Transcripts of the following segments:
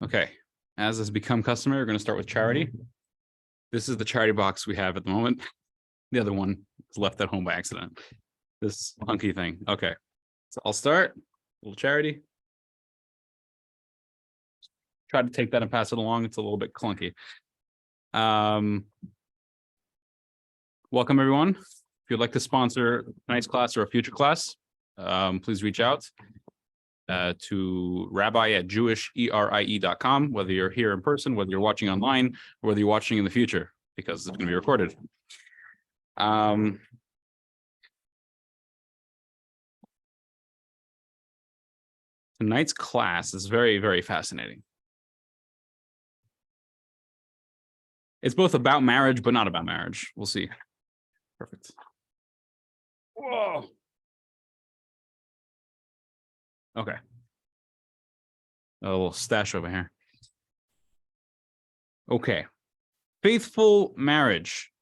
Okay, as has become customary, we're going to start with charity. This is the charity box we have at the moment. The other one is left at home by accident. This hunky thing. Okay, so I'll start. A little charity. Try to take that and pass it along. It's a little bit clunky. Welcome, everyone. If you'd like to sponsor tonight's class or a future class, please reach out to rabbi@jewisherie.com, whether you're here in person, whether you're watching online, or whether you're watching in the future, because it's going to be recorded. Tonight's class is very, very fascinating. It's both about marriage, but not about marriage. We'll see. Perfect. Whoa. Okay. A little stash over here. Okay. Faithful marriage.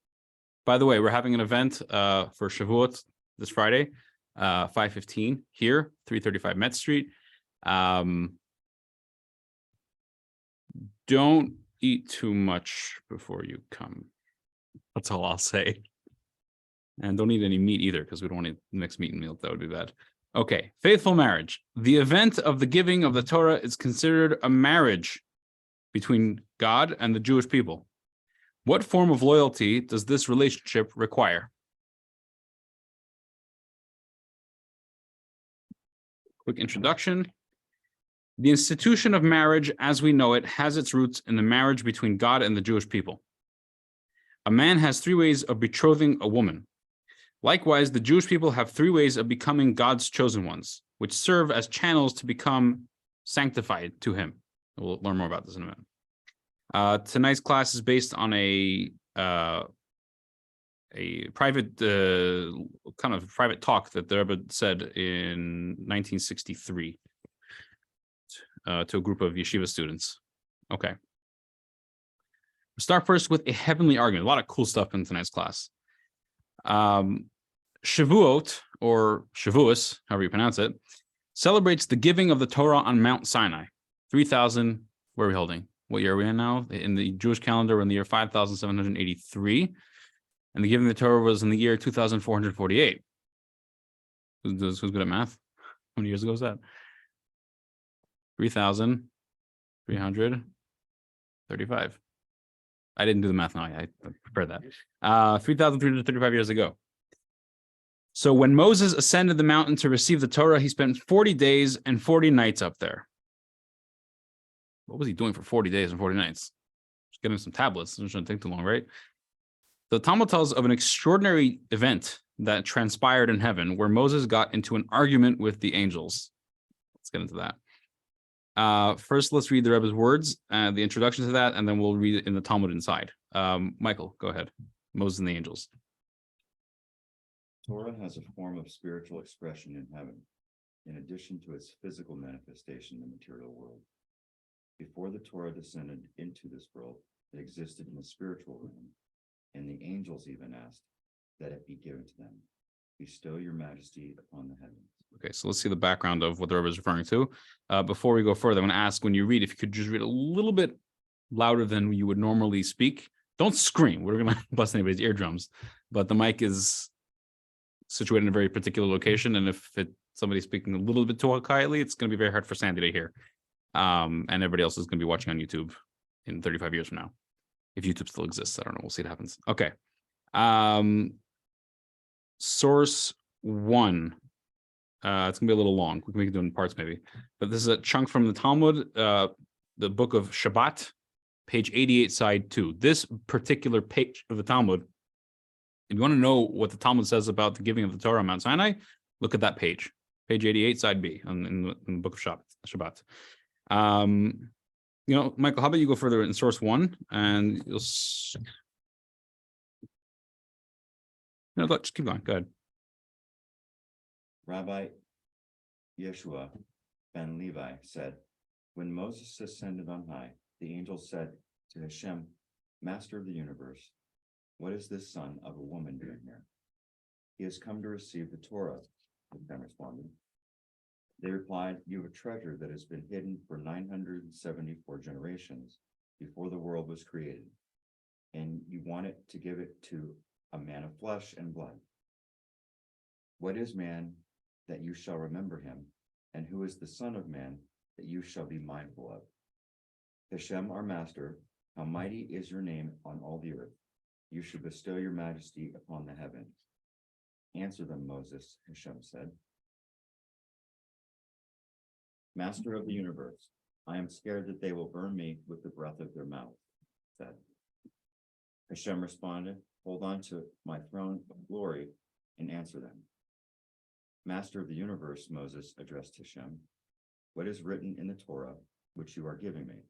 By the way, we're having an event for Shavuot this Friday, 5:15 here, 335 Met Street. Don't eat too much before you come. That's all I'll say. And don't eat any meat either, because we don't want to mix meat and milk. That would be bad. Okay, faithful marriage. The event of the giving of the Torah is considered a marriage between God and the Jewish people. What form of loyalty does this relationship require? Quick introduction. The institution of marriage, as we know it, has its roots in the marriage between God and the Jewish people. A man has 3 ways of betrothing a woman. Likewise, the Jewish people have 3 ways of becoming God's chosen ones, which serve as channels to become sanctified to him. We'll learn more about this in a minute. Tonight's class is based on a private kind of private talk that the Rebbe said in 1963 to a group of yeshiva students. Okay. We'll start first with a heavenly argument. A lot of cool stuff in tonight's class. Shavuot, or Shavuos, however you pronounce it, celebrates the giving of the Torah on Mount Sinai. 3,000, where are we holding? What year are we in now? In the Jewish calendar, we're in the year 5,783. And the giving of the Torah was in the year 2,448. Who's good at math? How many years ago was that? 3,335. I didn't do the math now. I prepared that. 3,335 years ago. So when Moses ascended the mountain to receive the Torah, he spent 40 days and 40 nights up there. What was he doing for 40 days and 40 nights? Just getting some tablets. It shouldn't take too long, right? The Talmud tells of an extraordinary event that transpired in heaven where Moses got into an argument with the angels. Let's get into that. First, let's read the Rebbe's words, the introduction to that, and then we'll read it in the Talmud inside. Michael, go ahead. Moses and the angels. Torah has a form of spiritual expression in heaven, in addition to its physical manifestation in the material world. Before the Torah descended into this world, it existed in the spiritual realm, and the angels even asked that it be given to them. Bestow your majesty upon the heavens. Okay, so let's see the background of what the Rebbe is referring to. Before we go further, I'm going to ask, when you read, if you could just read a little bit louder than you would normally speak. Don't scream. We're going to bust anybody's eardrums. But the mic is situated in a very particular location, and if somebody's speaking a little bit too quietly, it's going to be very hard for Sandy to hear. And everybody else is going to be watching on YouTube in 35 years from now. If YouTube still exists, I don't know. We'll see what happens. Okay. Source 1. It's gonna be a little long. We can make it in parts maybe, but this is a chunk from the Talmud, the book of Shabbat, page 88, side 2. This particular page of the Talmud, if you want to know what the Talmud says about the giving of the Torah on Mount Sinai, look at that page 88, side B, in the book of Shabbat. Michael, how about you go further in source 1, and you'll. Just keep going. Go ahead. Rabbi Yeshua ben Levi said, when Moses ascended on high, the angel said to Hashem, Master of the universe, what is this son of a woman doing here? He has come to receive the Torah, Hashem responded. They replied, "You have a treasure that has been hidden for 974 generations before the world was created, and you want it to give it to a man of flesh and blood. What is man that you shall remember him, and who is the son of man that you shall be mindful of? Hashem, our master, how mighty is your name on all the earth. You should bestow your majesty upon the heavens." "Answer them, Moses," Hashem said. "Master of the universe, I am scared that they will burn me with the breath of their mouth," said. Hashem responded, "Hold on to my throne of glory and answer them." "Master of the universe," Moses addressed Hashem, "what is written in the Torah which you are giving me?"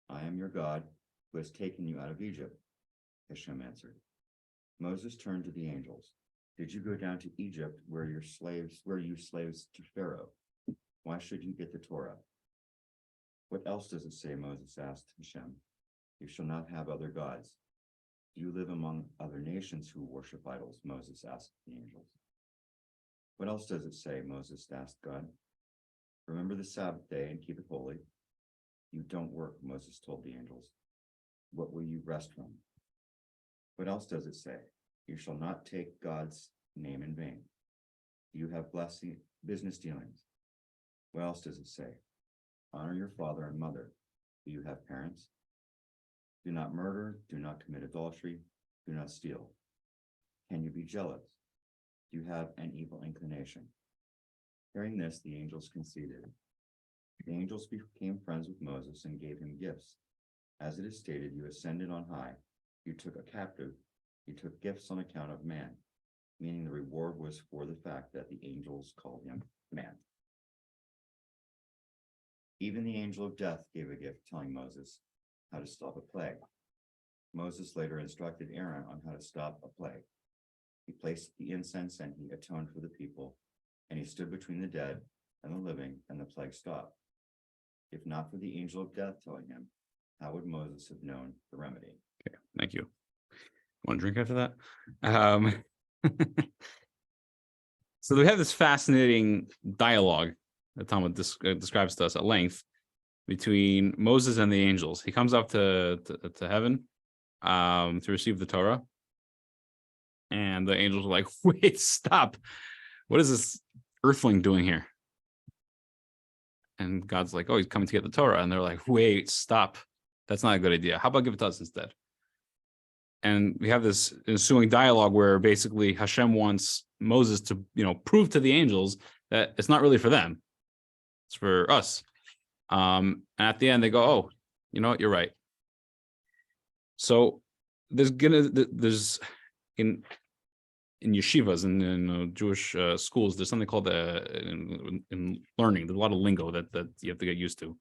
"I am your God who has taken you out of Egypt," Hashem answered. Moses turned to the angels. "Did you go down to Egypt where you slaves to Pharaoh? Why should you get the Torah?" "What else does it say?" Moses asked Hashem. "You shall not have other gods." "Do you live among other nations who worship idols?" Moses asked the angels. "What else does it say?" Moses asked God. "Remember the Sabbath day and keep it holy." "You don't work," Moses told the angels. "What will you rest from?" "What else does it say?" "You shall not take God's name in vain." "Do you have business dealings?" "What else does it say?" "Honor your father and mother." "Do you have parents?" "Do not murder, do not commit adultery, do not steal." "Can you be jealous? Do you have an evil inclination?" Hearing this, the angels conceded. The angels became friends with Moses and gave him gifts. As it is stated, "You ascended on high, you took a captive, you took gifts on account of man," meaning the reward was for the fact that the angels called him man. Even the angel of death gave a gift, telling Moses how to stop a plague. Moses later instructed Aaron on how to stop a plague. He placed the incense and he atoned for the people, and he stood between the dead and the living, and the plague stopped. If not for the angel of death telling him, how would Moses have known the remedy? Okay, thank you. Want a drink after that? So we have this fascinating dialogue that Talmud describes to us at length between Moses and the angels. He comes up to heaven to receive the Torah, and the angels are like, "Wait, stop! What is this earthling doing here?" And God's like, "Oh, he's coming to get the Torah," and they're like, "Wait, stop! That's not a good idea. How about give it to us instead?" And we have this ensuing dialogue where basically Hashem wants Moses to, prove to the angels that it's not really for them. It's for us. And at the end they go, "Oh, you know what? You're right." So there's in yeshivas and in Jewish schools, there's something called in learning. There's a lot of lingo that you have to get used to.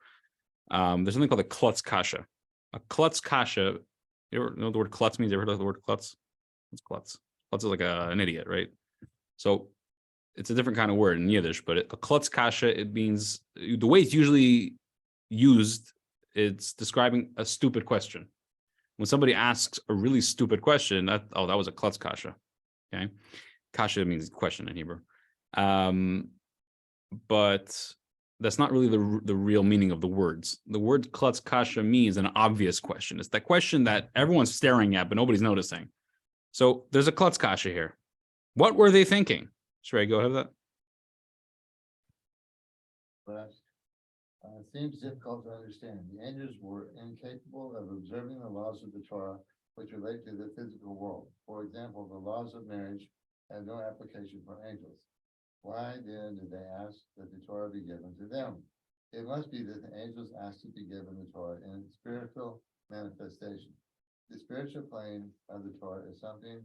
There's something called a klutz kasha. A klutz kasha. You ever know what the word klutz means? You ever heard of the word klutz? What's klutz? Klutz is like an idiot, right? So it's a different kind of word in Yiddish, but a klutz kasha, it means, the way it's usually used, it's describing a stupid question. When somebody asks a really stupid question, that was a klutz kasha. Okay, kasha means question in Hebrew, but that's not really the real meaning of the words. The word klutz kasha means an obvious question. It's that question that everyone's staring at, but nobody's noticing. So there's a klutz kasha here. What were they thinking? Should I go ahead with that? But it seems difficult to understand. The angels were incapable of observing the laws of the Torah, which relate to the physical world. For example, the laws of marriage have no application for angels. Why then did they ask that the Torah be given to them? It must be that the angels asked to be given the Torah in spiritual manifestation. The spiritual plane of the Torah is something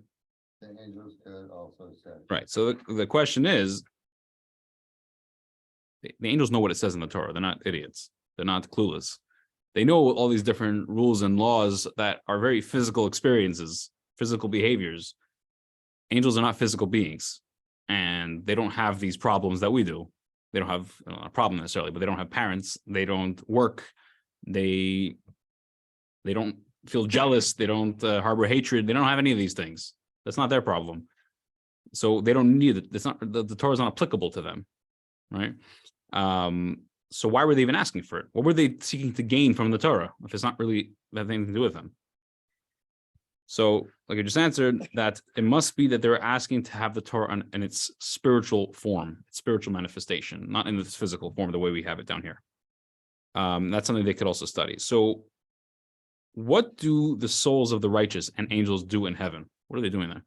the angels could also say. Right. So the question is, the angels know what it says in the Torah. They're not idiots. They're not clueless. They know all these different rules and laws that are very physical experiences, physical behaviors. Angels are not physical beings, and they don't have these problems that we do. They don't have a problem necessarily, but they don't have parents. They don't work. They don't feel jealous. They don't harbor hatred. They don't have any of these things. That's not their problem. So they don't need it. It's not the Torah is not applicable to them. right? So why were they even asking for it? What were they seeking to gain from the Torah if it's not really that anything to do with them? So, like I just answered, that it must be that they're asking to have the Torah in its spiritual form, its spiritual manifestation, not in its physical form, the way we have it down here. That's something they could also study. So, what do the souls of the righteous and angels do in heaven? What are they doing there?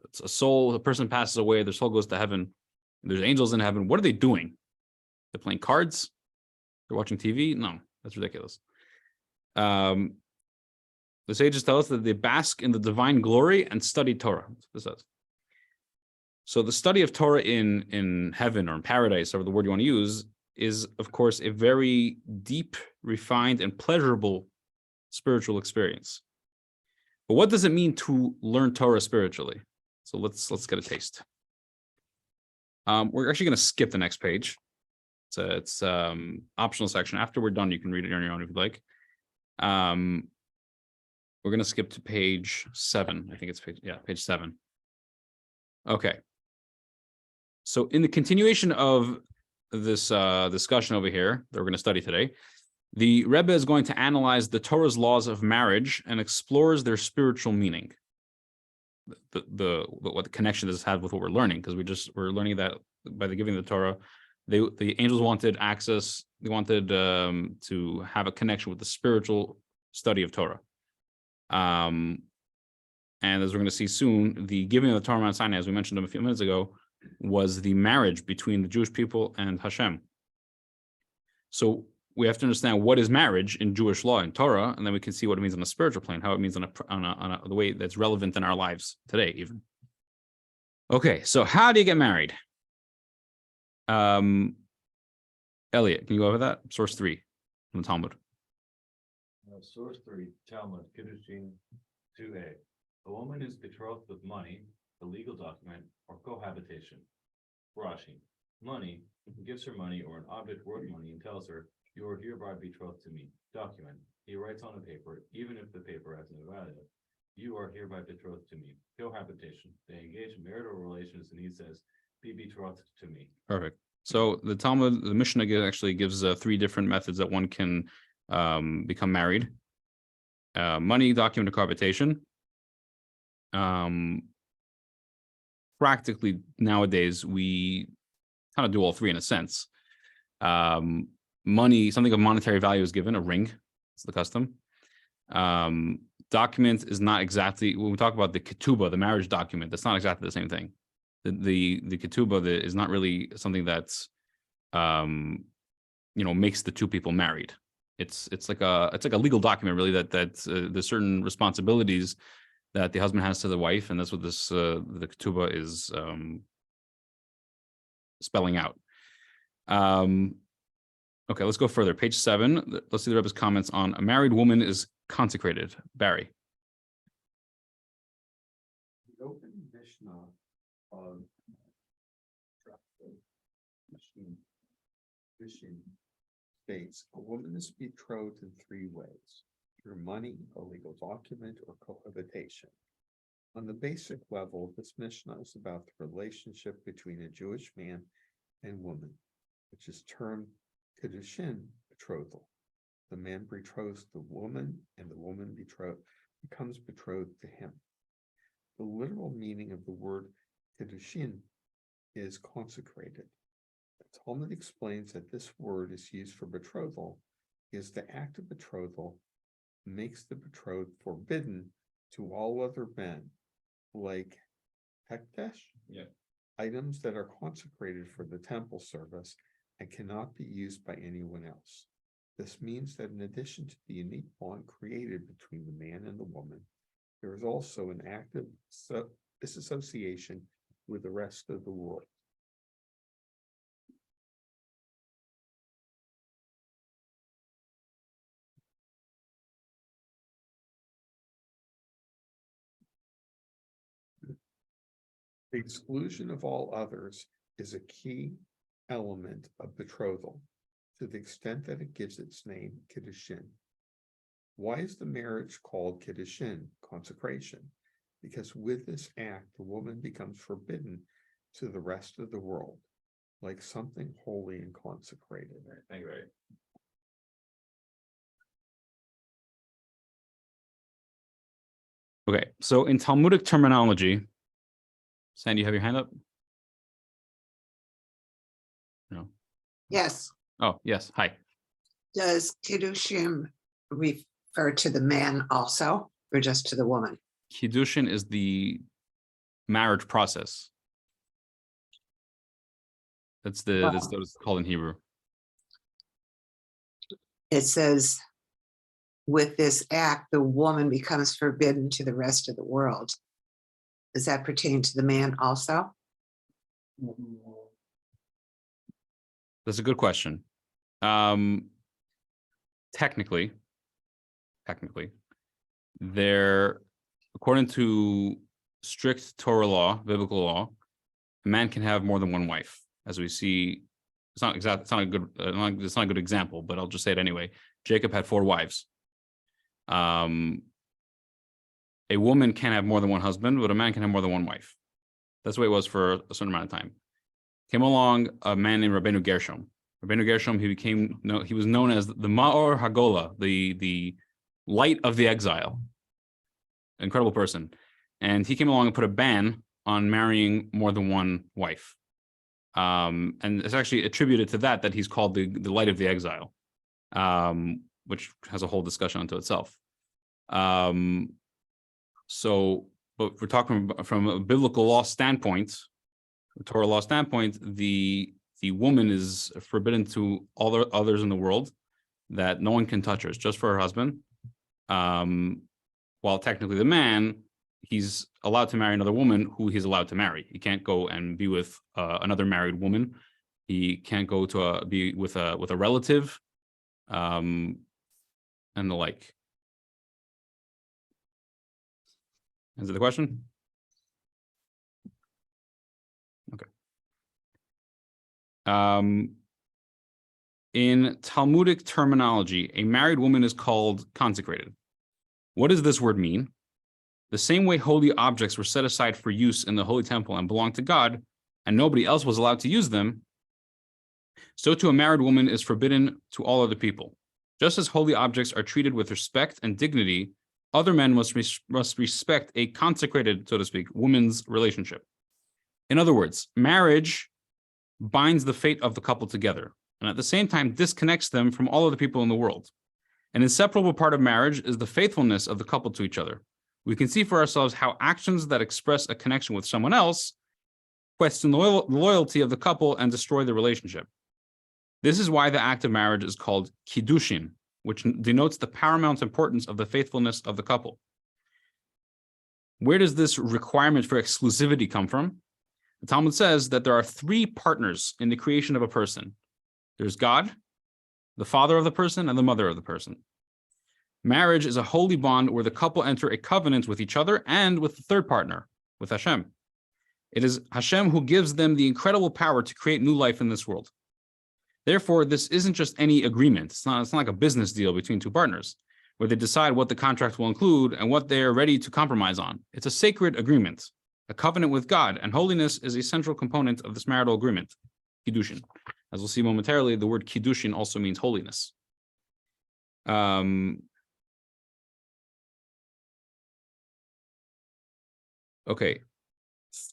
It's a soul, a person passes away, their soul goes to heaven. There's angels in heaven. What are they doing? They're playing cards? They're watching TV? No, that's ridiculous. The sages tell us that they bask in the divine glory and study Torah. This says. So the study of Torah in heaven or in paradise, or the word you want to use, is of course a very deep, refined, and pleasurable spiritual experience. But what does it mean to learn Torah spiritually? So let's get a taste. We're actually going to skip the next page. It's optional section. After we're done, you can read it on your own if you'd like. We're going to skip to page 7. I think it's page 7. Okay. So in the continuation of this discussion over here that we're going to study today, the Rebbe is going to analyze the Torah's laws of marriage and explores their spiritual meaning. What the connection this has with what we're learning, because we're learning that by the giving of the Torah, the angels wanted access. They wanted to have a connection with the spiritual study of Torah. And as we're going to see soon, the giving of the Torah on Mount Sinai, as we mentioned a few minutes ago, was the marriage between the Jewish people and Hashem. So we have to understand what is marriage in Jewish law and Torah, and then we can see what it means on a spiritual plane, how it means on the way that's relevant in our lives today, even. Okay, so how do you get married? Elliot, can you go over that? Source 3 from the Talmud. Source 3, Talmud, Kiddushin 2a. A woman is betrothed with money, a legal document, or cohabitation. Rashi, money, he gives her money or an object worth money and tells her, "You are hereby betrothed to me." Document, he writes on a paper, even if the paper has no value. "You are hereby betrothed to me." Cohabitation, they engage in marital relations and he says, "Be betrothed to me." Perfect. So the Talmud, the Mishnah actually gives 3 different methods that one can become married. Money, document, or cohabitation. Practically nowadays, we kind of do all 3 in a sense. Money, something of monetary value is given, a ring. It's the custom. Document is not exactly, when we talk about the ketubah, the marriage document, that's not exactly the same thing. The ketubah is not really something that's makes the 2 people married. It's like a legal document, really, that there's certain responsibilities that the husband has to the wife, and that's what this the ketubah is spelling out. Okay, let's go further. Page 7. Let's see the Rebbe's comments on a married woman is consecrated. Barry. The open Mishnah of states a woman is betrothed in 3 ways: through money, a legal document, or cohabitation. On the basic level, this Mishnah is about the relationship between a Jewish man and woman, which is termed Kiddushin, betrothal. The man betroths the woman, and the woman becomes betrothed to him. The literal meaning of the word Kiddushin is consecrated. The Talmud explains that this word is used for betrothal because the act of betrothal makes the betrothed forbidden to all other men, like hekdesh, items that are consecrated for the temple service and cannot be used by anyone else. This means that in addition to the unique bond created between the man and the woman, there is also an active disassociation with the rest of the world. The exclusion of all others is a key element of betrothal, to the extent that it gives its name Kiddushin. Why is the marriage called Kiddushin, consecration? Because with this act, the woman becomes forbidden to the rest of the world. like something holy and consecrated. Thank you, Barry. Okay, so in Talmudic terminology, Sandy, you have your hand up? No. Yes. Oh, yes. Hi. Does Kiddushim refer to the man also, or just to the woman? Kiddushin is the marriage process. That's what it's called in Hebrew. It says, with this act, the woman becomes forbidden to the rest of the world. Does that pertain to the man also? That's a good question. Technically, there, according to strict Torah law, biblical law, a man can have more than one wife. As we see, it's not a good example, but I'll just say it anyway. Jacob had 4 wives. A woman can have more than one husband, but a man can have more than one wife. That's the way it was for a certain amount of time. Came along a man named Rabbeinu Gershom. Rabbeinu Gershom, he was known as the Ma'or Hagola, the light of the exile. Incredible person. And he came along and put a ban on marrying more than one wife. And it's actually attributed to that he's called the light of the exile, which has a whole discussion unto itself. So, but we're talking from a biblical law standpoint, the Torah law standpoint, the woman is forbidden to all the others in the world, that no one can touch her. It's just for her husband. While technically the man, he's allowed to marry another woman who he's allowed to marry. He can't go and be with another married woman. He can't go to be with a relative, and the like. Answer the question? Okay. In Talmudic terminology, a married woman is called consecrated. What does this word mean? The same way holy objects were set aside for use in the holy temple and belonged to God, and nobody else was allowed to use them, so too a married woman is forbidden to all other people. Just as holy objects are treated with respect and dignity, other men must respect a consecrated, so to speak, woman's relationship. In other words, marriage binds the fate of the couple together, and at the same time disconnects them from all other people in the world. An inseparable part of marriage is the faithfulness of the couple to each other. We can see for ourselves how actions that express a connection with someone else question the loyalty of the couple and destroy the relationship. This is why the act of marriage is called kiddushin, which denotes the paramount importance of the faithfulness of the couple. Where does this requirement for exclusivity come from? The Talmud says that there are 3 partners in the creation of a person. There's God, the father of the person, and the mother of the person. Marriage is a holy bond where the couple enter a covenant with each other and with the third partner, with Hashem. It is Hashem who gives them the incredible power to create new life in this world. Therefore, this isn't just any agreement. It's not like a business deal between 2 partners where they decide what the contract will include and what they are ready to compromise on. It's a sacred agreement, a covenant with God, and holiness is a central component of this marital agreement, kiddushin. As we'll see momentarily, the word kiddushin also means holiness. Okay,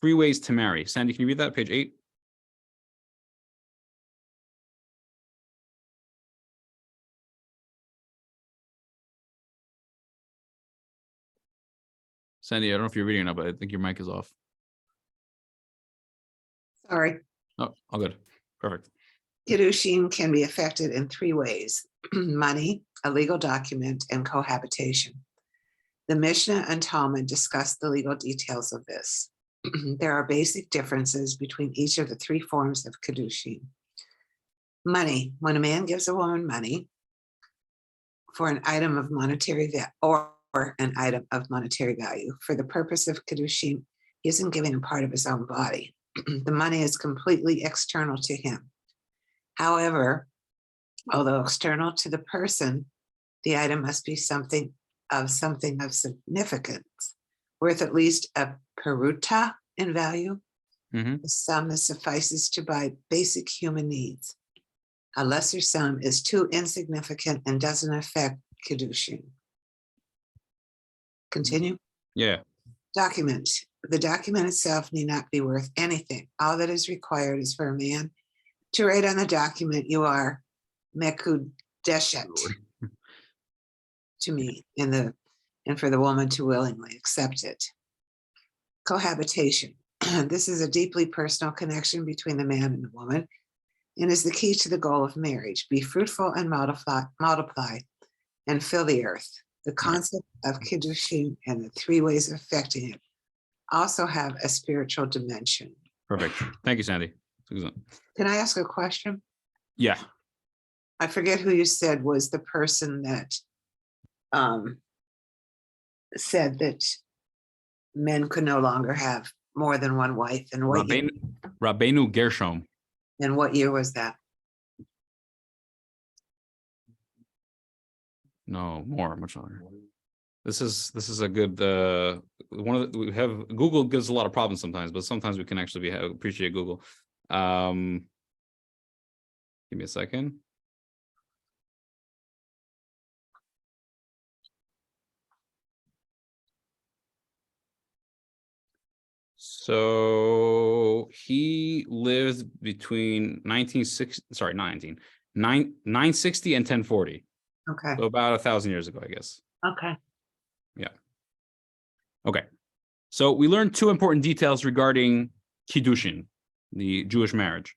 3 ways to marry. Sandy, can you read that? Page 8. Sandy, I don't know if you're reading or not, but I think your mic is off. Sorry. Oh, all good. Perfect. Kiddushin can be effected in 3 ways: money, a legal document, and cohabitation. The Mishnah and Talmud discuss the legal details of this. There are basic differences between each of the 3 forms of kiddushin. Money: when a man gives a woman money for an item of monetary value or an item of monetary value for the purpose of kiddushin, he isn't giving a part of his own body. The money is completely external to him. However, although external to the person, the item must be something of significance, worth at least a peruta in value. Mhm. a sum that suffices to buy basic human needs. A lesser sum is too insignificant and doesn't affect Kiddushin. Continue. Yeah. Document. The document itself need not be worth anything. All that is required is for a man to write on the document, "You are Mekudeshet to me," and for the woman to willingly accept it. Cohabitation. This is a deeply personal connection between the man and the woman and is the key to the goal of marriage. Be fruitful and multiply and fill the earth. The concept of Kiddushin and the three ways of affecting it also have a spiritual dimension. Perfect. Thank you, Sandy. Excellent. Can I ask a question? Yeah. I forget who you said was the person that said that men could no longer have more than one wife. And Rabbeinu Gershom. what year was that? No, much longer. This is a good we have Google gives a lot of problems sometimes, but sometimes we can actually appreciate Google. Give me a second. So he lived between 960 and 1040. Okay. So about 1,000 years ago, I guess. Okay. Okay. So we learned two important details regarding Kiddushin, the Jewish marriage.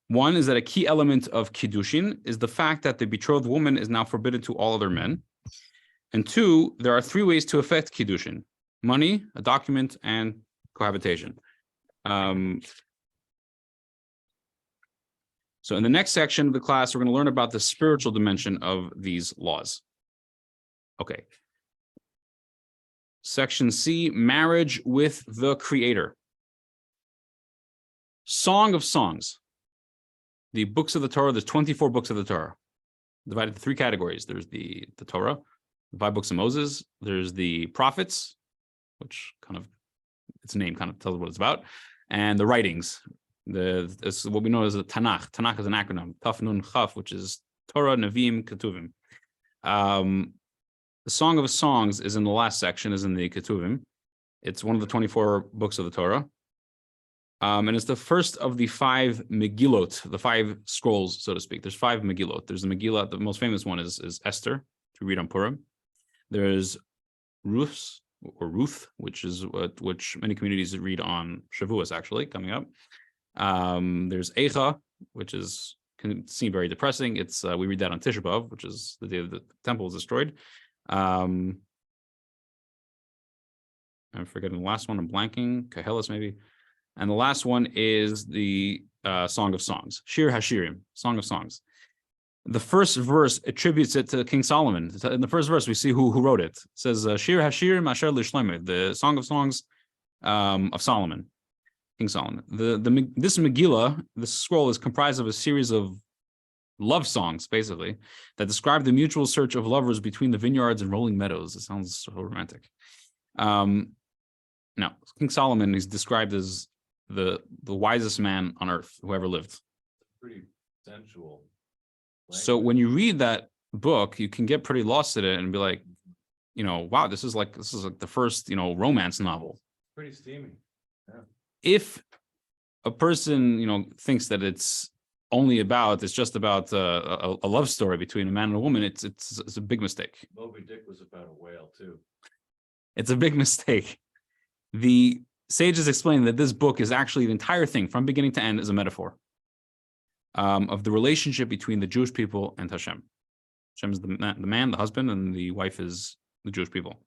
One is that a key element of Kiddushin is the fact that the betrothed woman is now forbidden to all other men. And two, there are three ways to affect Kiddushin: money, a document, and cohabitation. So in the next section of the class, we're going to learn about the spiritual dimension of these laws. Okay. Section C, marriage with the Creator. Song of Songs. The books of the Torah, there's 24 books of the Torah, divided into three categories. There's the Torah, the 5 books of Moses. There's the prophets, which kind of, its name kind of tells what it's about, and the writings. It's what we know as a Tanakh. Tanakh is an acronym, Taf Nun Chaf, which is Torah, Nevi'im, Ketuvim. The Song of Songs is in the last section, is in the Ketuvim. It's one of the 24 books of the Torah. And it's the first of the 5 Megillot, the 5 scrolls, so to speak. There's 5 Megillot. There's the Megillah, the most famous one is Esther, to read on Purim. There's Ruth, which many communities read on Shavuot, actually, coming up. There's Eicha, which can seem very depressing. It's we read that on Tisha B'Av, which is the day the temple was destroyed. I'm forgetting the last one. I'm blanking. Koheles, maybe. And the last one is the Song of Songs, Shir Hashirim, Song of Songs. The first verse attributes it to King Solomon. In the first verse, we see who wrote it. It says, Shir Hashirim Asher L'Shlomo, the Song of Songs of Solomon, King Solomon. This Megillah, this scroll, is comprised of a series of love songs, basically, that describe the mutual search of lovers between the vineyards and rolling meadows. It sounds so romantic. Now, King Solomon is described as the wisest man on earth who ever lived. Pretty sensual. So when you read that book, you can get pretty lost in it and be like, wow, this is like the first, romance novel. Pretty steamy. Yeah. If a person, thinks that it's just about a love story between a man and a woman, it's a big mistake. Moby Dick was about a whale too. It's a big mistake. The sages explain that this book is actually the entire thing from beginning to end is a metaphor of the relationship between the Jewish people and Hashem. Hashem is the man, the husband, and the wife is the Jewish people.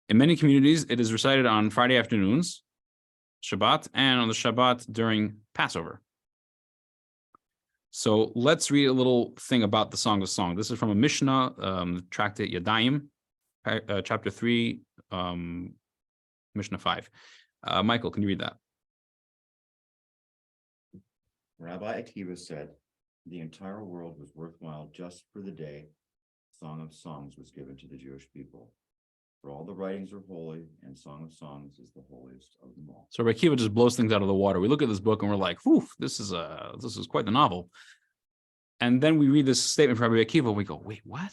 In many communities, it is recited on Friday afternoons, Shabbat, and on the Shabbat during Passover. So let's read a little thing about the Song of Songs. This is from a Mishnah, tractate Yadayim, chapter 3, Mishnah 5. Michael, can you read that? Rabbi Akiva said, the entire world was worthwhile just for the day Song of Songs was given to the Jewish people. For all the writings are holy, and Song of Songs is the holiest of them all. So Rabbi Akiva just blows things out of the water. We look at this book and we're like, whew, this is quite the novel. And then we read this statement from Rabbi Akiva and we go, wait, what?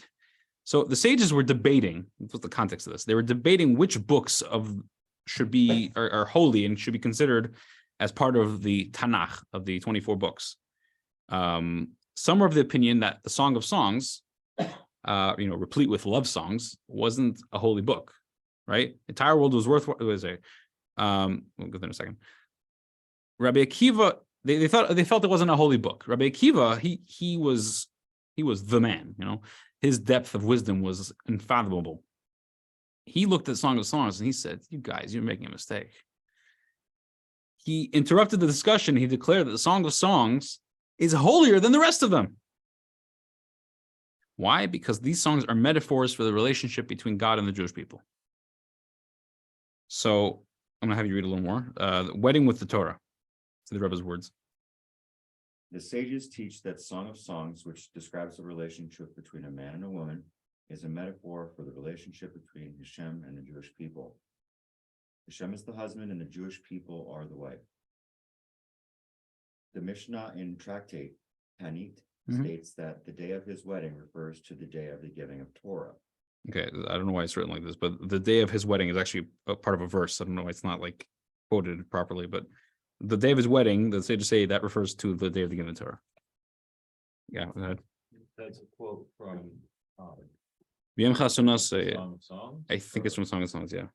So the sages were debating, what's the context of this? They were debating which books are holy and should be considered as part of the Tanakh of the 24 books. Some are of the opinion that the Song of Songs, replete with love songs, wasn't a holy book, right? The entire world was worth. We'll go there in a second. Rabbi Akiva, they felt it wasn't a holy book. Rabbi Akiva, he was the man. His depth of wisdom was unfathomable. He looked at Song of Songs and he said, "You guys, you're making a mistake." He interrupted the discussion. He declared that the Song of Songs is holier than the rest of them. Why? Because these songs are metaphors for the relationship between God and the Jewish people. So I'm going to have you read a little more. The wedding with the Torah, to the Rebbe's words. The sages teach that Song of Songs, which describes the relationship between a man and a woman, is a metaphor for the relationship between Hashem and the Jewish people. Hashem is the husband and the Jewish people are the wife. The Mishnah in Tractate Tanit states that the day of his wedding refers to the day of the giving of Torah. Okay, I don't know why it's written like this, but the day of his wedding is actually a part of a verse. I don't know why it's not like quoted properly, but the day of his wedding, the sages say that refers to the day of the giving of Torah. Yeah, go ahead. That's a quote from V'yem chasunos, Song of Songs. I think it's from Song of Songs, yeah.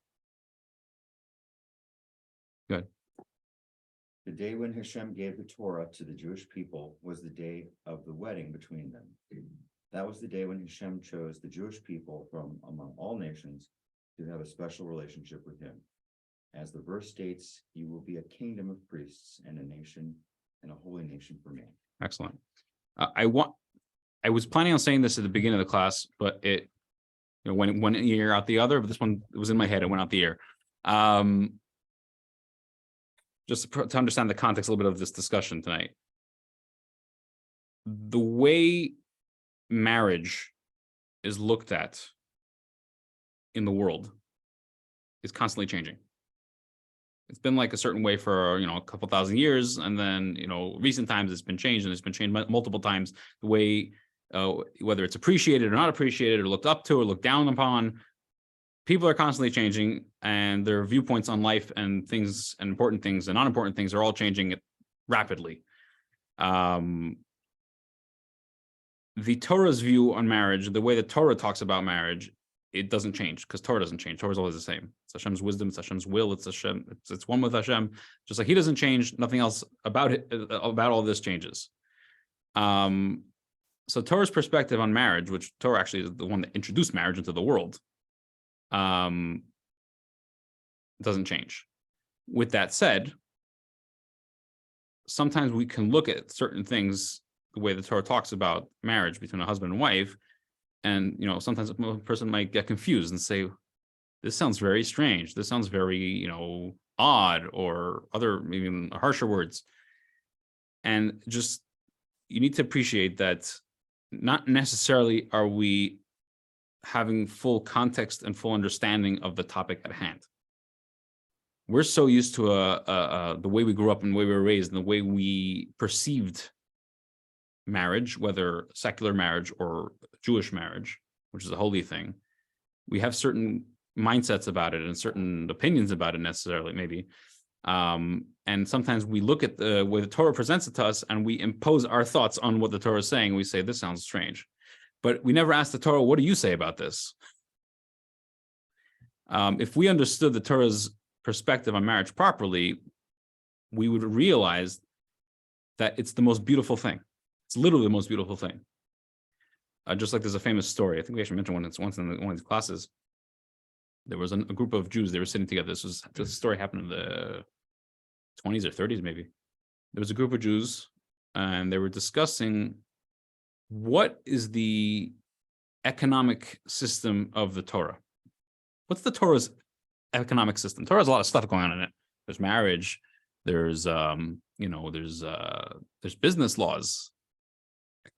Good. The day when Hashem gave the Torah to the Jewish people was the day of the wedding between them. That was the day when Hashem chose the Jewish people from among all nations to have a special relationship with him. As the verse states, "You will be a kingdom of priests and a nation and a holy nation for me." Excellent. I was planning on saying this at the beginning of the class, but it went one ear out the other. But this one, it was in my head. It went out the ear. Just to understand the context a little bit of this discussion tonight. The way marriage is looked at in the world is constantly changing. It's been like a certain way for a couple thousand years, and then recent times it's been changed, and it's been changed multiple times. The way whether it's appreciated or not appreciated, or looked up to or looked down upon, people are constantly changing, and their viewpoints on life and things, and important things and unimportant things, are all changing rapidly. The Torah's view on marriage, the way the Torah talks about marriage, it doesn't change, because Torah doesn't change. Torah is always the same. It's Hashem's wisdom, it's Hashem's will, it's Hashem, it's one with Hashem. Just like He doesn't change, nothing else about it, about all this changes. So Torah's perspective on marriage, which Torah actually is the one that introduced marriage into the world, doesn't change. With that said, sometimes we can look at certain things the way the Torah talks about marriage between a husband and wife, and sometimes a person might get confused and say, "This sounds very strange. This sounds very odd," or other even harsher words. And just you need to appreciate that not necessarily are we having full context and full understanding of the topic at hand. We're so used to the way we grew up and the way we were raised and the way we perceived marriage, whether secular marriage or Jewish marriage, which is a holy thing. We have certain mindsets about it and certain opinions about it necessarily, maybe. And sometimes we look at the way the Torah presents it to us and we impose our thoughts on what the Torah is saying. We say, this sounds strange. But we never ask the Torah, what do you say about this? If we understood the Torah's perspective on marriage properly, we would realize that it's the most beautiful thing. It's literally the most beautiful thing. Just like there's a famous story. I think we actually mentioned once in one of these classes. There was a group of Jews. They were sitting together. This story happened in the 20s or 30s, maybe. There was a group of Jews, and they were discussing what is the economic system of the Torah. What's the Torah's economic system? Torah has a lot of stuff going on in it. There's marriage. There's there's business laws,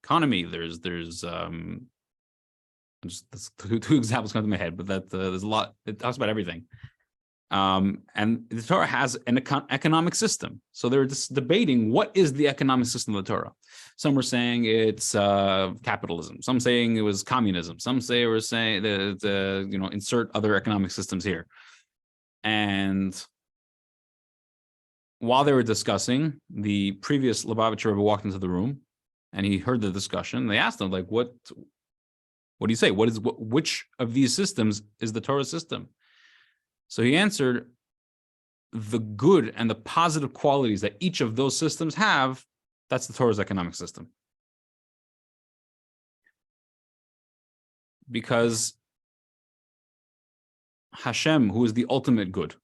economy. There's That's two examples come to my head, but that there's a lot. It talks about everything. And the Torah has an economic system. So they're just debating what is the economic system of the Torah. Some were saying it's capitalism. Some saying it was communism. Some were saying that insert other economic systems here. And while they were discussing, the previous Lubavitcher Rebbe walked into the room, and he heard the discussion. They asked him, like, what do you say? Which of these systems is the Torah system? So he answered, the good and the positive qualities that each of those systems have, that's the Torah's economic system. Because Hashem, who is the ultimate good,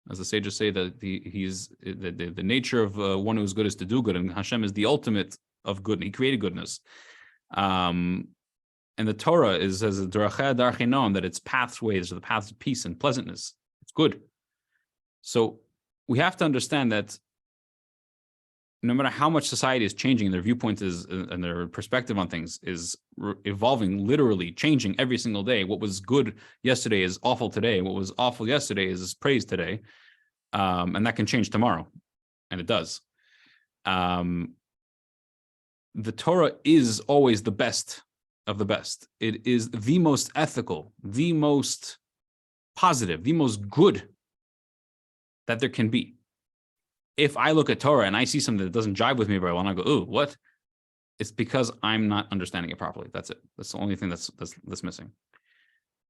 as the sages say, that the nature of one who is good is to do good, and Hashem is the ultimate of good, and he created goodness. And the Torah is as a darachei darchei that its pathways are the paths of peace and pleasantness. It's good. So we have to understand that no matter how much society is changing, their viewpoint is and their perspective on things is evolving, literally changing every single day. What was good yesterday is awful today. What was awful yesterday is praised today. And that can change tomorrow. And it does. The Torah is always the best of the best. It is the most ethical, the most positive, the most good that there can be. If I look at Torah and I see something that doesn't jive with me very well, and I go, "Ooh, what?" It's because I'm not understanding it properly. That's it. That's the only thing that's missing.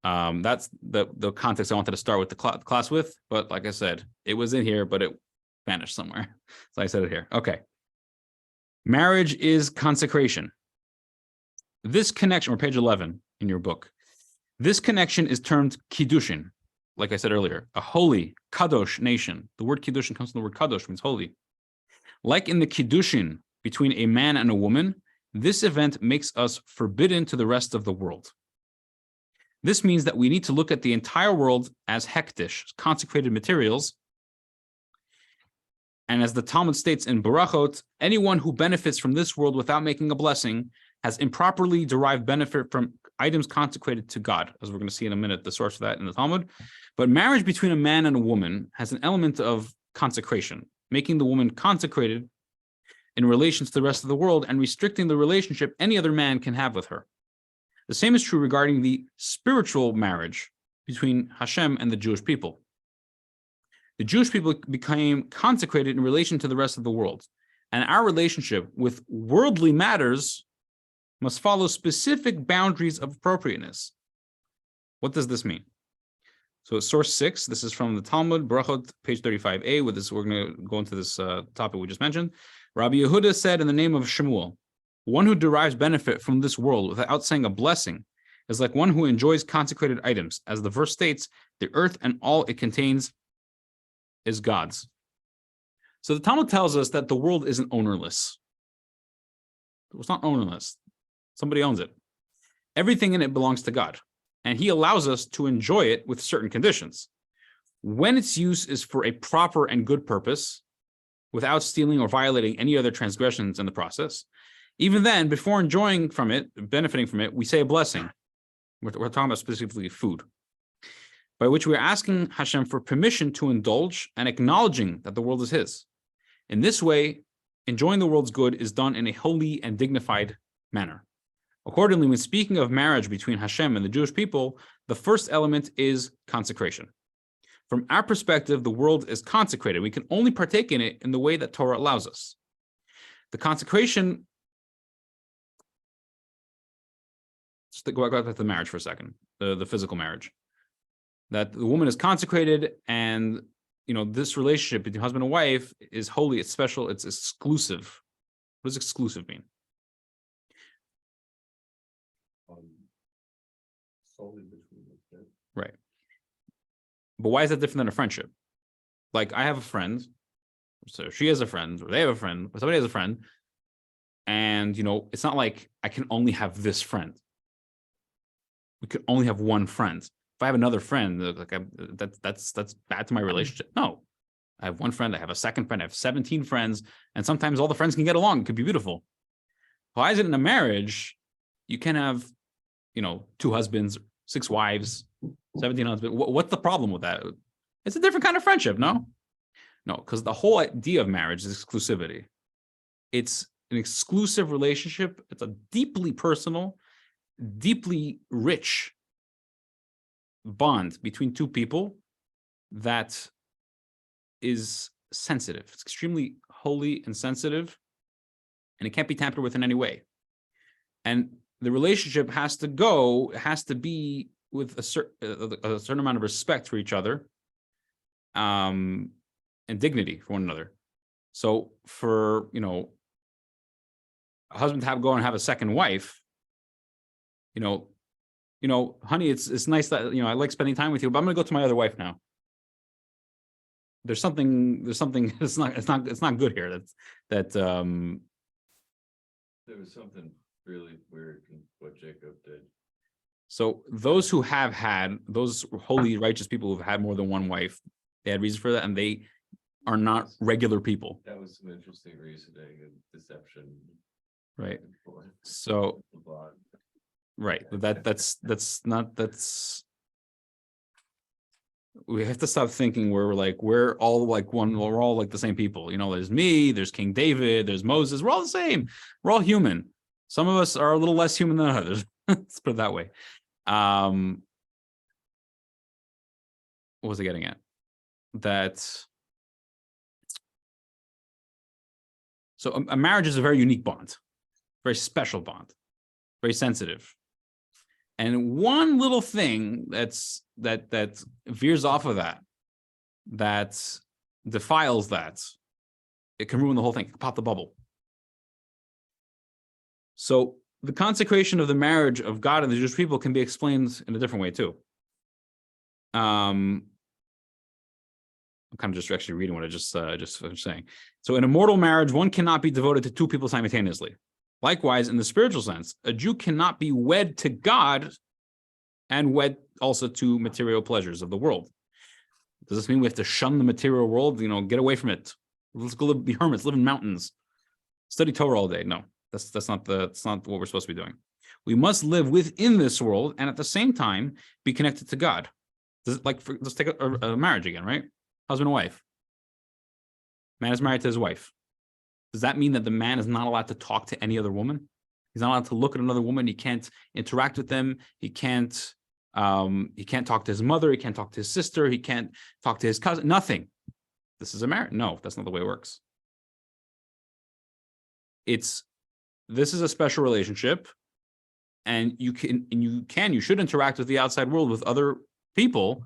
That's the context I wanted to start with the class with. But like I said, it was in here, but it vanished somewhere. So I said it here. Okay. Marriage is consecration. This connection, or page 11 in your book, this connection is termed kiddushin. Like I said earlier, a holy, kadosh nation. The word kiddushin comes from the word kadosh, means holy. Like in the kiddushin between a man and a woman, this event makes us forbidden to the rest of the world. This means that we need to look at the entire world as hektish, consecrated materials. And as the Talmud states in Barachot, anyone who benefits from this world without making a blessing has improperly derived benefit from items consecrated to God, as we're going to see in a minute, the source for that in the Talmud. But marriage between a man and a woman has an element of consecration, making the woman consecrated in relation to the rest of the world and restricting the relationship any other man can have with her. The same is true regarding the spiritual marriage between Hashem and the Jewish people. The Jewish people became consecrated in relation to the rest of the world, and our relationship with worldly matters must follow specific boundaries of appropriateness. What does this mean? So source 6, this is from the Talmud, Barachot, page 35a. With this, we're going to go into this topic we just mentioned. Rabbi Yehuda said in the name of Shemuel, one who derives benefit from this world without saying a blessing is like one who enjoys consecrated items. As the verse states, the earth and all it contains is God's. So the Talmud tells us that the world isn't ownerless. It's not ownerless. Somebody owns it. Everything in it belongs to God, and he allows us to enjoy it with certain conditions. When its use is for a proper and good purpose, without stealing or violating any other transgressions in the process, even then, before enjoying from it, benefiting from it, we say a blessing. We're talking about specifically food, by which we're asking Hashem for permission to indulge and acknowledging that the world is his. In this way, enjoying the world's good is done in a holy and dignified manner. Accordingly, when speaking of marriage between Hashem and the Jewish people, the first element is consecration. From our perspective, the world is consecrated. We can only partake in it in the way that Torah allows us. The consecration, just to go back to the marriage for a second, the physical marriage, that the woman is consecrated, and this relationship between husband and wife is holy, it's special, it's exclusive. What does exclusive mean? Solely between the two. Right. But why is that different than a friendship? Like, I have a friend, so she has a friend, or they have a friend, or somebody has a friend, and it's not like I can only have this friend. We can only have one friend. If I have another friend, like that's bad to my relationship. No, I have one friend, I have a second friend, I have 17 friends, and sometimes all the friends can get along. It could be beautiful. Why is it in a marriage? You can have 2 husbands, 6 wives, 17 husbands. What's the problem with that? It's a different kind of friendship, no? No, because the whole idea of marriage is exclusivity. It's an exclusive relationship. It's a deeply personal, deeply rich bond between 2 people that is sensitive. It's extremely holy and sensitive, and it can't be tampered with in any way. And the relationship has to be with a certain amount of respect for each other, and dignity for one another. So for a husband to go and have a second wife, honey, it's nice that I like spending time with you, but I'm gonna go to my other wife now. There's something it's not good here. There was something really weird in what Jacob did. So those who have had, those holy, righteous people who've had more than one wife, they had reason for that, and they are not regular people. That was some interesting reasoning and deception. Right. So, right. That's we have to stop thinking we're all like one, we're all like the same people. There's me, there's King David, there's Moses, we're all the same. We're all human. Some of us are a little less human than others. Let's put it that way. What was I getting at? So a marriage is a very unique bond, very special bond, very sensitive. And one little thing that veers off of that defiles that, it can ruin the whole thing, pop the bubble. So the consecration of the marriage of God and the Jewish people can be explained in a different way too. I'm kind of just actually reading what I just saying. So in a mortal marriage, one cannot be devoted to 2 people simultaneously. Likewise, in the spiritual sense, a Jew cannot be wed to God and wed also to material pleasures of the world. Does this mean we have to shun the material world? Get away from it. Let's go be hermits, live in mountains, study Torah all day. No, that's not what we're supposed to be doing. We must live within this world and at the same time be connected to God. Let's take a marriage again, right? Husband and wife. Man is married to his wife. Does that mean that the man is not allowed to talk to any other woman? He's not allowed to look at another woman. He can't interact with them. He can't talk to his mother. He can't talk to his sister. He can't talk to his cousin. Nothing. This is a marriage. No, that's not the way it works. This is a special relationship, and you should interact with the outside world, with other people,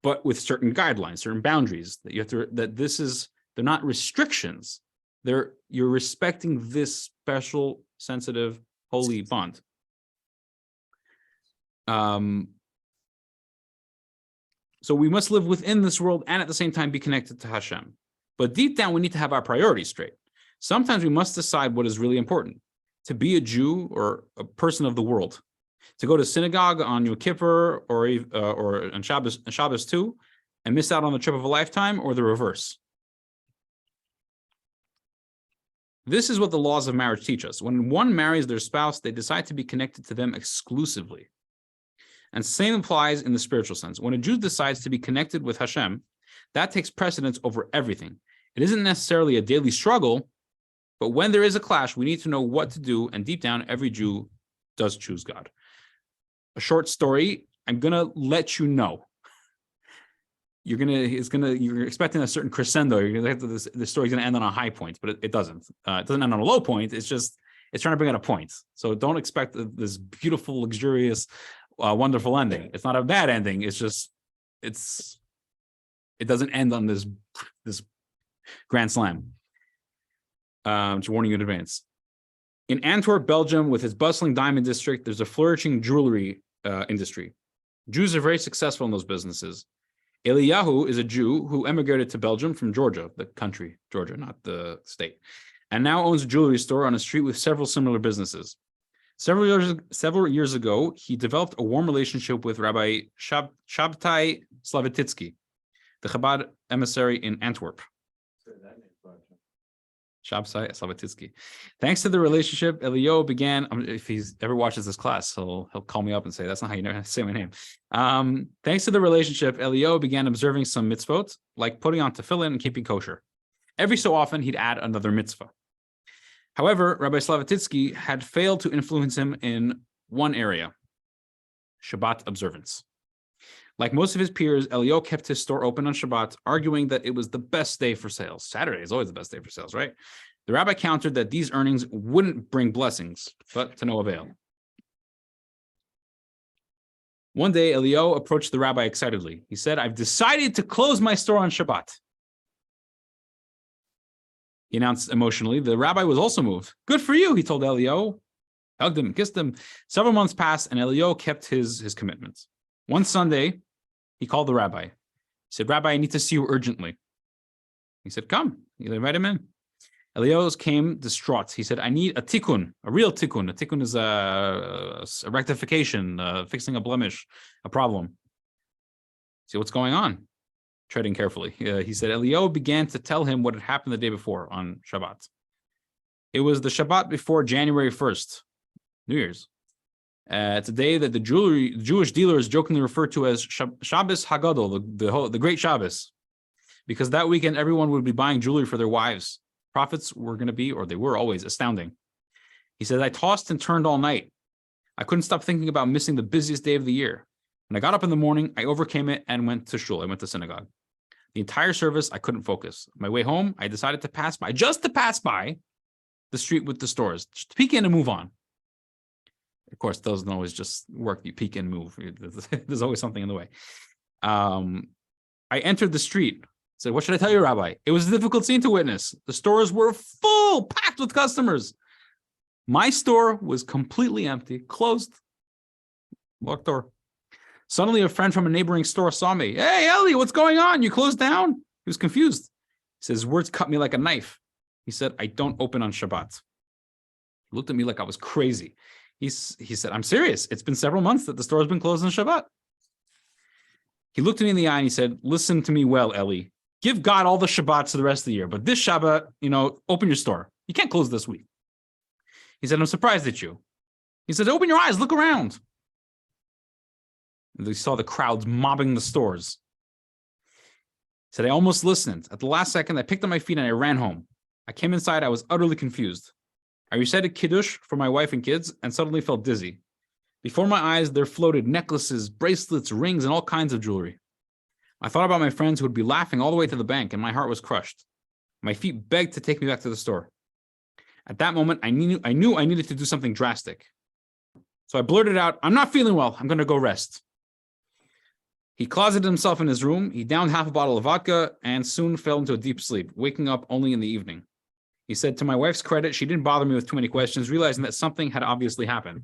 but with certain guidelines, certain boundaries that you have to. They're not restrictions. You're respecting this special, sensitive, holy bond. So we must live within this world and at the same time be connected to Hashem. But deep down, we need to have our priorities straight. Sometimes we must decide what is really important: to be a Jew or a person of the world, to go to synagogue on Yom Kippur or on Shabbos too, and miss out on the trip of a lifetime, or the reverse. This is what the laws of marriage teach us. When one marries their spouse, they decide to be connected to them exclusively. And same applies in the spiritual sense. When a Jew decides to be connected with Hashem, that takes precedence over everything. It isn't necessarily a daily struggle, but when there is a clash, we need to know what to do. And deep down, every Jew does choose God. A short story. I'm gonna let you know. You're expecting a certain crescendo. The story's gonna end on a high point, but it doesn't. It doesn't end on a low point. It's trying to bring out a point. So don't expect this beautiful, luxurious, wonderful ending. It's not a bad ending. It doesn't end on this grand slam. Just warning you in advance. In Antwerp, Belgium, with its bustling diamond district, there's a flourishing jewelry industry. Jews are very successful in those businesses. Eliyahu is a Jew who emigrated to Belgium from Georgia, the country, Georgia, not the state, and now owns a jewelry store on a street with several similar businesses. Several years ago, he developed a warm relationship with Rabbi Shabtai Slavititsky, the Chabad emissary in Antwerp. Shabsai Slavatitsky. Thanks to the relationship, Elio began. If he's ever watches this class, he'll call me up and say, "That's not how you say my name." Thanks to the relationship, Elio began observing some mitzvot, like putting on tefillin and keeping kosher. Every so often, he'd add another mitzvah. However, Rabbi Slavatitsky had failed to influence him in one area: Shabbat observance. Like most of his peers, Elio kept his store open on Shabbat, arguing that it was the best day for sales. Saturday is always the best day for sales, right? The rabbi countered that these earnings wouldn't bring blessings, but to no avail. One day, Elio approached the rabbi excitedly. He said, "I've decided to close my store on Shabbat." He announced emotionally. The rabbi was also moved. "Good for you," he told Elio. Hugged him, kissed him. Several months passed, and Elio kept his commitments. One Sunday, he called the rabbi. He said, "Rabbi, I need to see you urgently." He said, "Come." He invited him in. Elio came distraught. He said, "I need a tikkun, a real tikkun." A tikkun is a rectification, fixing a blemish, a problem. See what's going on. Treading carefully. He said, Elio began to tell him what had happened the day before on Shabbat. It was the Shabbat before January 1st, New Year's. It's a day that the Jewish dealers jokingly refer to as Shabbos Hagadol, the Great Shabbos, because that weekend everyone would be buying jewelry for their wives. Profits were going to be, or they were always, astounding. He said, "I tossed and turned all night. I couldn't stop thinking about missing the busiest day of the year. When I got up in the morning, I overcame it and went to shul. I went to synagogue. The entire service, I couldn't focus. On my way home, I decided to pass by the street with the stores, just to peek in and move on. Of course, those don't always just work. You peek and move. There's always something in the way. I entered the street. Said, "What should I tell you, Rabbi?" It was a difficult scene to witness. The stores were full, packed with customers. My store was completely empty, closed, locked door. Suddenly, a friend from a neighboring store saw me. "Hey, Ellie, what's going on? You closed down?" He was confused. He said, his words cut me like a knife. He said, "I don't open on Shabbat." He looked at me like I was crazy. He said, "I'm serious. It's been several months that the store has been closed on Shabbat." He looked at me in the eye and he said, "Listen to me well, Ellie. Give God all the Shabbats for the rest of the year. But this Shabbat, open your store. You can't close this week." He said, "I'm surprised at you." He said, "Open your eyes. Look around." And they saw the crowds mobbing the stores. He said, "I almost listened. At the last second, I picked up my feet and I ran home. I came inside. I was utterly confused. I recited Kiddush for my wife and kids and suddenly felt dizzy. Before my eyes, there floated necklaces, bracelets, rings, and all kinds of jewelry. I thought about my friends who would be laughing all the way to the bank, and my heart was crushed. My feet begged to take me back to the store. At that moment, I knew I needed to do something drastic. So I blurted out, 'I'm not feeling well. I'm going to go rest.' He closeted himself in his room. He downed half a bottle of vodka and soon fell into a deep sleep, waking up only in the evening. He said, to my wife's credit, she didn't bother me with too many questions, realizing that something had obviously happened.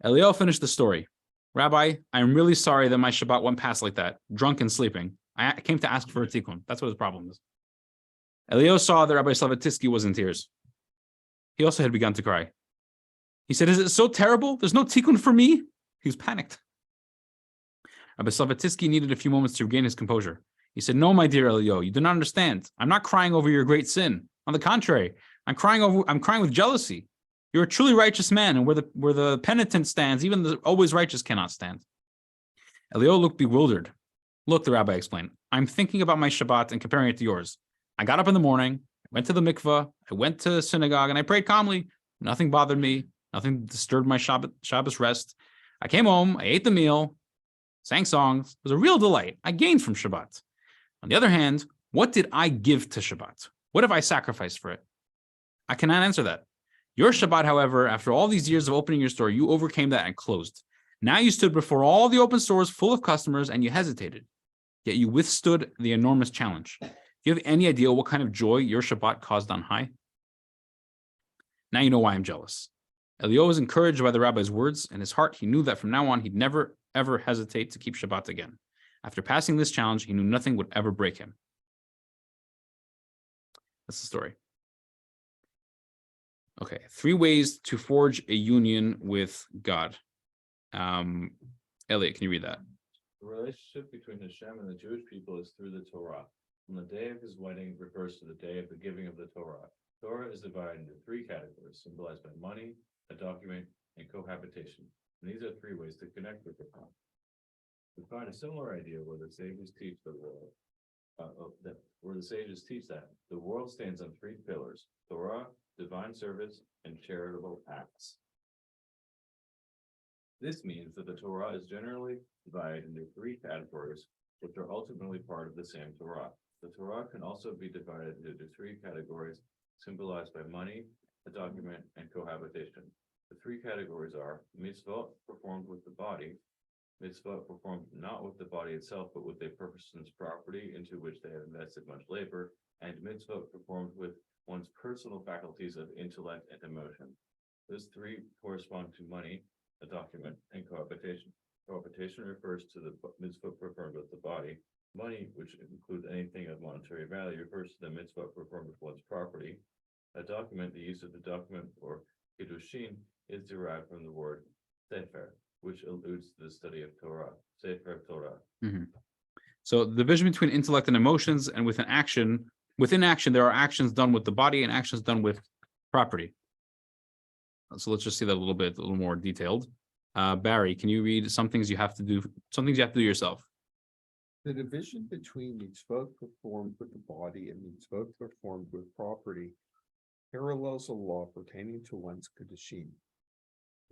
Eliel finished the story. 'Rabbi, I'm really sorry that my Shabbat went past like that, drunk and sleeping. I came to ask for a tikkun.' That's what his problem is." Eliel saw that Rabbi Slavatitsky was in tears. He also had begun to cry. He said, "Is it so terrible? There's no tikkun for me?" He was panicked. Rabbi Slavatitsky needed a few moments to regain his composure. He said, "No, my dear Eliel, you do not understand. I'm not crying over your great sin. On the contrary, I'm crying with jealousy. You're a truly righteous man, and where the penitent stands, even the always righteous cannot stand." Eliel looked bewildered. "Look," the rabbi explained, "I'm thinking about my Shabbat and comparing it to yours. I got up in the morning, went to the mikveh, I went to synagogue, and I prayed calmly. Nothing bothered me. Nothing disturbed my Shabbos rest. I came home, I ate the meal, sang songs. It was a real delight. I gained from Shabbat. On the other hand, what did I give to Shabbat? What have I sacrificed for it? I cannot answer that. Your Shabbat, however, after all these years of opening your store, you overcame that and closed. Now you stood before all the open stores full of customers and you hesitated. Yet you withstood the enormous challenge. Do you have any idea what kind of joy your Shabbat caused on high? Now you know why I'm jealous." Eliyahu was encouraged by the rabbi's words. In his heart, he knew that from now on, he'd never, ever hesitate to keep Shabbat again. After passing this challenge, he knew nothing would ever break him. That's the story. Okay, 3 ways to forge a union with God. Elliot, can you read that? The relationship between Hashem and the Jewish people is through the Torah. From the day of his wedding refers to the day of the giving of the Torah. Torah is divided into three categories symbolized by money, a document, and cohabitation. And these are three ways to connect with the Torah. We find a similar idea where the sages teach the world, that the world stands on three pillars: Torah, divine service, and charitable acts. This means that the Torah is generally divided into three categories, which are ultimately part of the same Torah. The Torah can also be divided into three categories symbolized by money, a document, and cohabitation. The three categories are mitzvot performed with the body, mitzvot performed not with the body itself, but with a person's property into which they have invested much labor, and mitzvot performed with one's personal faculties of intellect and emotion. Those three correspond to money, a document, and cohabitation. Cohabitation refers to the mitzvot performed with the body. Money, which includes anything of monetary value, refers to the mitzvot performed with one's property. A document, the use of the document for kiddushin, is derived from the word sefer, which alludes to the study of Torah. Sefer Torah. So the division between intellect and emotions, and within action, there are actions done with the body and actions done with property. So let's just see that a little more detailed. Barry, can you read some things you have to do yourself? The division between mitzvot performed with the body and mitzvot performed with property parallels a law pertaining to one's kiddushin.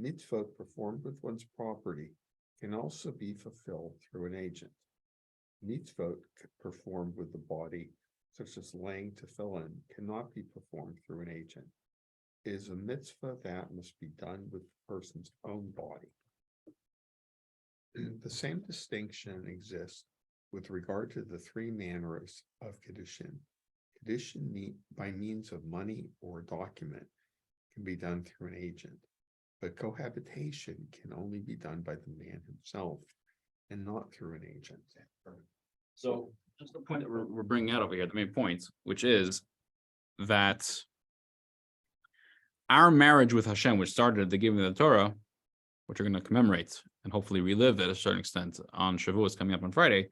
Mitzvot performed with one's property can also be fulfilled through an agent. Mitzvot performed with the body, such as laying tefillin, cannot be performed through an agent. It is a mitzvah that must be done with the person's own body. The same distinction exists with regard to the three manners of kiddushin. Kiddushin by means of money or document can be done through an agent, but cohabitation can only be done by the man himself and not through an agent. So just the point that we're bringing out over here, the main point, which is that our marriage with Hashem, which started at the giving of the Torah, which we're going to commemorate and hopefully relive at a certain extent on Shavuot coming up on Friday.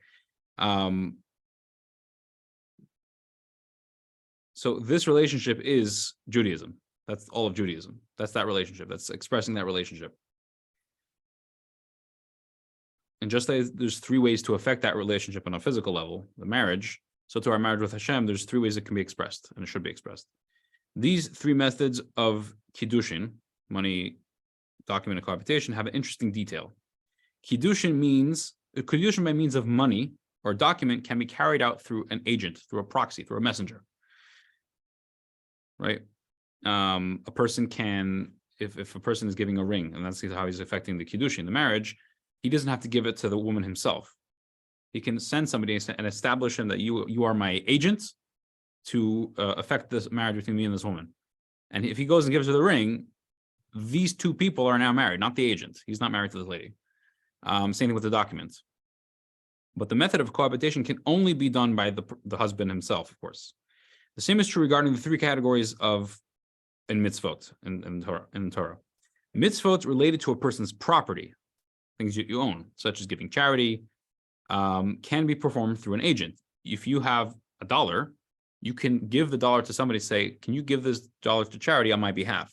So this relationship is Judaism. That's all of Judaism. That's that relationship. That's expressing that relationship. And just as there's three ways to affect that relationship on a physical level, the marriage, so to our marriage with Hashem, there's three ways it can be expressed, and it should be expressed. These three methods of kiddushin, money, document, and cohabitation, have an interesting detail. Kiddushin by means of money or document can be carried out through an agent, through a proxy, through a messenger. Right? A person can, if a person is giving a ring, and that's how he's affecting the kiddushin, the marriage, he doesn't have to give it to the woman himself. He can send somebody and establish him that you are my agent to affect this marriage between me and this woman. And if he goes and gives her the ring, these two people are now married, not the agent. He's not married to this lady. Same thing with the documents. But the method of cohabitation can only be done by the husband himself, of course. The same is true regarding the three categories in mitzvot in Torah. Mitzvot related to a person's property, things you own, such as giving charity, can be performed through an agent. If you have $1, you can give the dollar to somebody, say, can you give this dollar to charity on my behalf?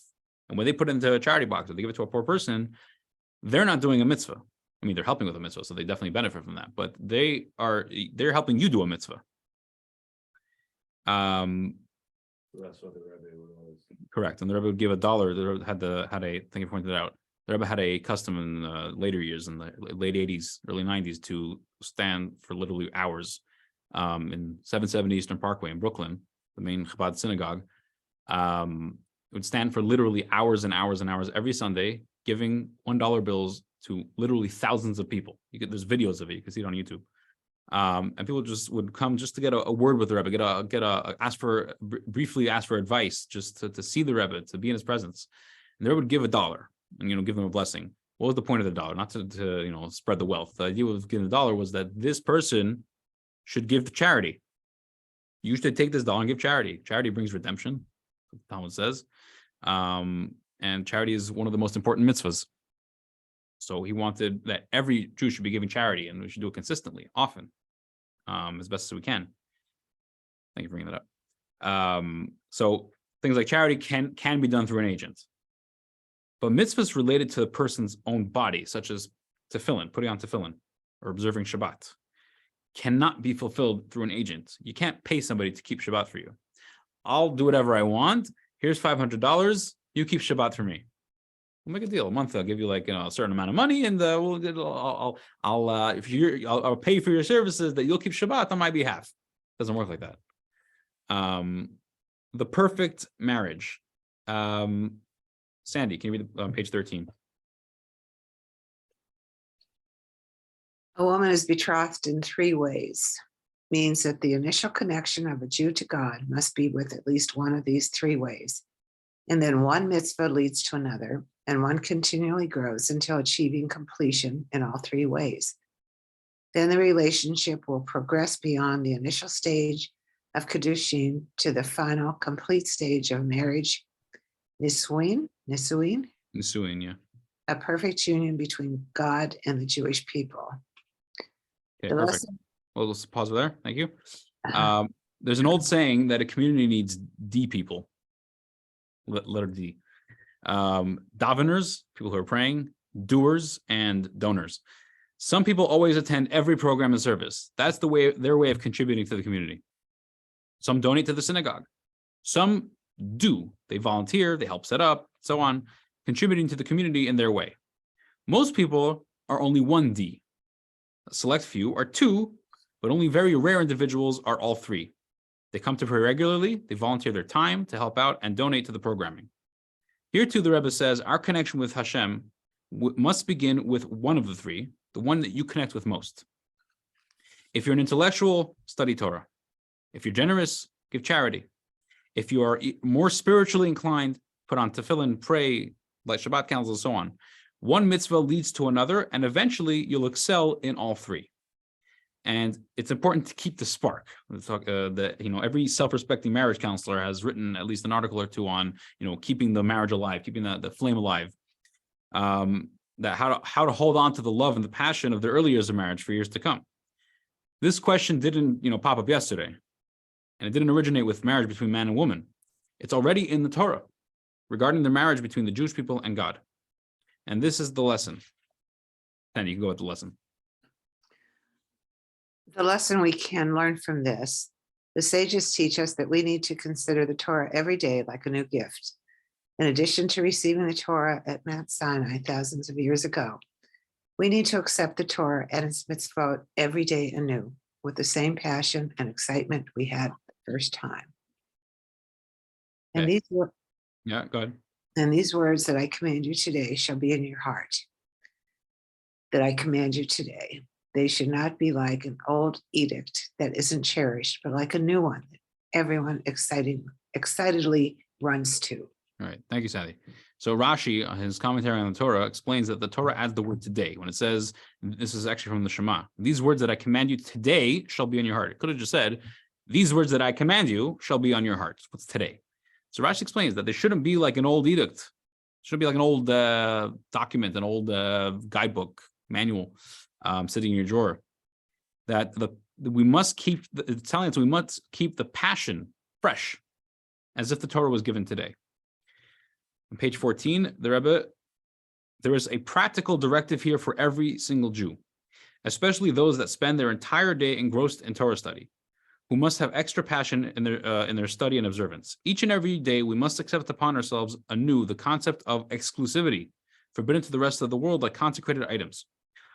And when they put it into a charity box or they give it to a poor person, they're not doing a mitzvah. I mean, they're helping with a mitzvah, so they definitely benefit from that, but they're helping you do a mitzvah. So that's what the Rebbe would always. Correct. And the Rebbe would give $1. The Rebbe had I think you pointed it out. The Rebbe had a custom in later years, in the late 80s, early 90s, to stand for literally hours in 770 Eastern Parkway in Brooklyn, the main Chabad synagogue. Would stand for literally hours and hours and hours every Sunday, giving $1 bills to literally thousands of people. There's videos of it. You can see it on YouTube. And people just would come just to get a word with the Rebbe, briefly ask for advice, just to see the Rebbe, to be in his presence. And the Rebbe would give $1 and, give them a blessing. What was the point of the $1? Not to spread the wealth. The idea of giving the $1 was that this person should give to charity. You should take this $1 and give charity. Charity brings redemption, Talmud says. And charity is one of the most important mitzvahs. So he wanted that every Jew should be giving charity, and we should do it consistently, often, as best as we can. Thank you for bringing that up. So things like charity can be done through an agent. But mitzvahs related to the person's own body, such as tefillin, putting on tefillin, or observing Shabbat, cannot be fulfilled through an agent. You can't pay somebody to keep Shabbat for you. I'll do whatever I want. Here's $500. You keep Shabbat for me. We'll make a deal. A month, I'll give you like a certain amount of money, and I'll pay for your services that you'll keep Shabbat on my behalf. Doesn't work like that. The perfect marriage. Sandy, can you read on page 13? A woman is betrothed in 3 ways. Means that the initial connection of a Jew to God must be with at least one of these 3 ways. And then one mitzvah leads to another, and one continually grows until achieving completion in all 3 ways. Then the relationship will progress beyond the initial stage of Kiddushin to the final complete stage of marriage, Nisuin, Yeah. a perfect union between God and the Jewish people. Okay, The perfect. lesson- Well, let's pause there. Thank you. There's an old saying that a community needs D people. Letter D. Daveners, people who are praying, doers, and donors. Some people always attend every program and service. That's their way of contributing to the community. Some donate to the synagogue. Some do. They volunteer, they help set up, so on, contributing to the community in their way. Most people are only 1D. A select few are 2, but only very rare individuals are all 3. They come to pray regularly, they volunteer their time to help out and donate to the programming. Here too, the Rebbe says, our connection with Hashem must begin with one of the 3, the one that you connect with most. If you're an intellectual, study Torah. If you're generous, give charity. If you are more spiritually inclined, put on tefillin, pray, light Shabbat candles, and so on. One mitzvah leads to another, and eventually you'll excel in all 3. And it's important to keep the spark. Let's talk, every self-respecting marriage counselor has written at least an article or 2 on, keeping the marriage alive, keeping the flame alive. That how to hold on to the love and the passion of the early years of marriage for years to come. This question didn't, pop up yesterday, and it didn't originate with marriage between man and woman. It's already in the Torah regarding the marriage between the Jewish people and God. And this is the lesson. Then you can go with the lesson. The lesson we can learn from this, the sages teach us that we need to consider the Torah every day like a new gift. In addition to receiving the Torah at Mount Sinai thousands of years ago, we need to accept the Torah and its mitzvot every day anew with the same passion and excitement we had the first time. And Okay. go ahead. And these words that I command you today shall be in your heart. That I command you today. They should not be like an old edict that isn't cherished, but like a new one that everyone excitedly runs to. All right. Thank you, Sally. So Rashi, his commentary on the Torah, explains that the Torah adds the word today. When it says, this is actually from the Shema, these words that I command you today shall be on your heart. It could have just said, these words that I command you shall be on your hearts. What's today? So Rashi explains that they shouldn't be like an old edict. It shouldn't be like an old document, an old guidebook, manual sitting in your drawer. That we must keep, it's telling us we must keep the passion fresh, as if the Torah was given today. On page 14, the Rebbe, there is a practical directive here for every single Jew, especially those that spend their entire day engrossed in Torah study, who must have extra passion in their study and observance. Each and every day, we must accept upon ourselves anew the concept of exclusivity, forbidden to the rest of the world like consecrated items.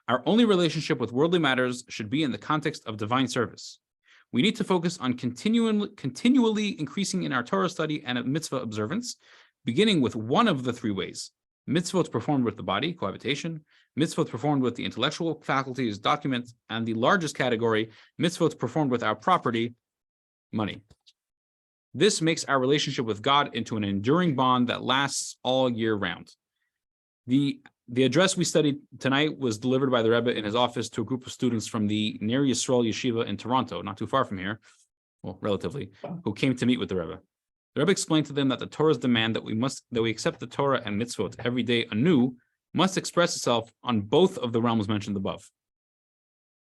Our only relationship with worldly matters should be in the context of divine service. We need to focus on continually increasing in our Torah study and mitzvah observance, beginning with one of the 3 ways. Mitzvot performed with the body, cohabitation, mitzvot performed with the intellectual faculties, document, and the largest category, mitzvot performed with our property, money. This makes our relationship with God into an enduring bond that lasts all year round. The address we studied tonight was delivered by the Rebbe in his office to a group of students from the Ner Yisrael Yeshiva in Toronto, not too far from here, well, relatively, who came to meet with the Rebbe. The Rebbe explained to them that the Torah's demand that we accept the Torah and mitzvot every day anew must express itself on both of the realms mentioned above.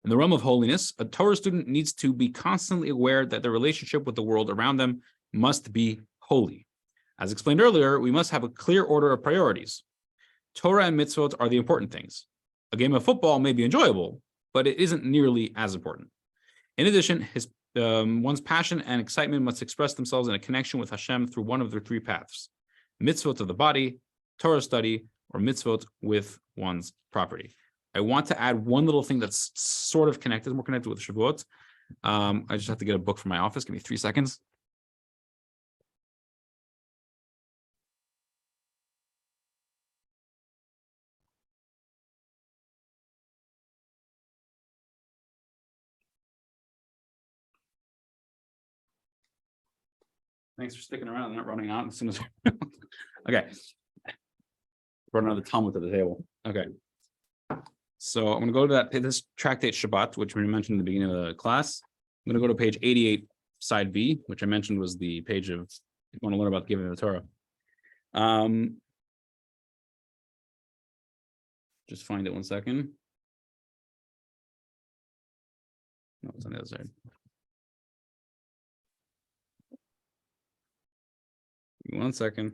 In the realm of holiness, a Torah student needs to be constantly aware that their relationship with the world around them must be holy. As explained earlier, we must have a clear order of priorities. Torah and mitzvot are the important things. A game of football may be enjoyable, but it isn't nearly as important. In addition, one's passion and excitement must express themselves in a connection with Hashem through one of their three paths: mitzvot of the body, Torah study, or mitzvot with one's property. I want to add one little thing that's sort of connected, more connected with Shavuot. I just have to get a book from my office. Give me 3 seconds. Thanks for sticking around and not running out as soon as. Okay. Brought another Talmud to the table. Okay. So I'm going to go to this tractate Shabbat, which we mentioned at the beginning of the class. I'm going to go to page 88, side B, which I mentioned was the page of, if you want to learn about giving the Torah. Just find it 1 second. No, it's on the other side. Give me 1 second.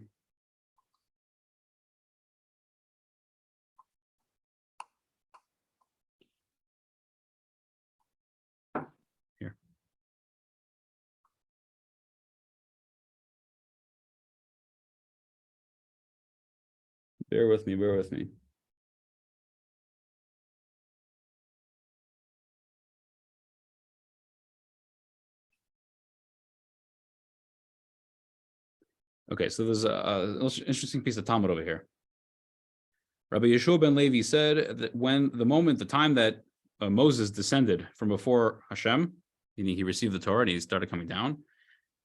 Here. Bear with me, bear with me. Okay, so there's an interesting piece of Talmud over here. Rabbi Yeshua ben Levi said that the time that Moses descended from before Hashem, meaning he received the Torah and he started coming down,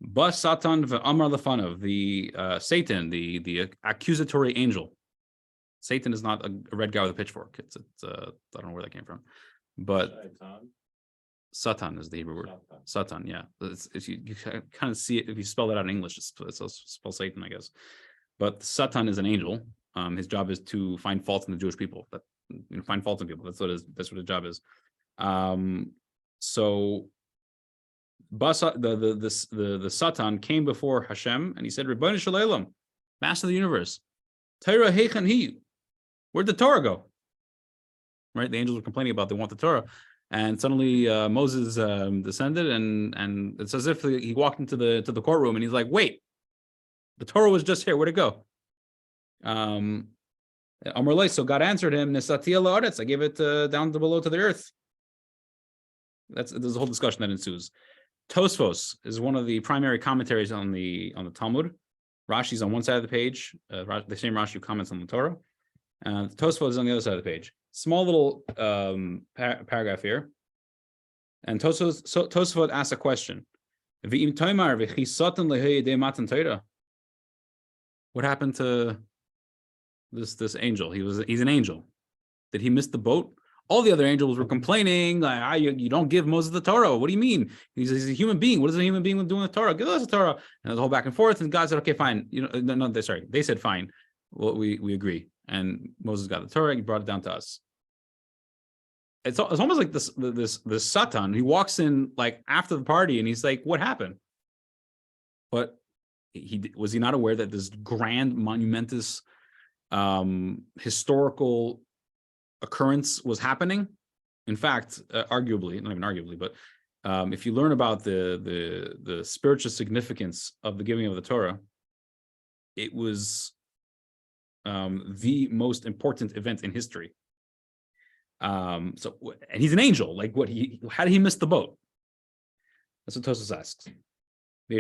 Bas Satan ve'amar lefanav, the Satan, the accusatory angel. Satan is not a red guy with a pitchfork. It's I don't know where that came from, but Satan is the Hebrew word. Satan, yeah. You kind of see it if you spell that out in English. It's spell Satan, I guess. But Satan is an angel. His job is to find fault in the Jewish people. Find fault in people. That's what his job is. So, the Satan came before Hashem and he said, "Ribono shel olam, Master of the universe, Torah heichen hi? Where'd the Torah go?" Right? The angels were complaining about they want the Torah. And suddenly Moses descended, and it's as if he walked into the courtroom, and he's like, "Wait, the Torah was just here. Where'd it go?" Amar Lei, so God answered him, "Nesati ala haaretz, I gave it down below to the earth." There's a whole discussion that ensues. Tosfos is one of the primary commentaries on the Talmud. Rashi's on one side of the page. The same Rashi who comments on the Torah. Tosfos is on the other side of the page. Small little paragraph here. And Tosfot asks a question. What happened to this angel? He's an angel. Did he miss the boat? All the other angels were complaining, like, you don't give Moses the Torah. What do you mean? He's a human being. What is a human being doing with the Torah? Give us the Torah. And there's a whole back and forth. And God said, "Okay, fine." They said fine. Well, we agree. And Moses got the Torah. He brought it down to us. It's almost like this Satan. He walks in like after the party, and he's like, "What happened?" But was he not aware that this grand, monumentous, historical occurrence was happening? In fact, arguably, not even arguably, but if you learn about the spiritual significance of the giving of the Torah, it was the most important event in history. And he's an angel. Like, how did he miss the boat? That's what Tosfos asks. The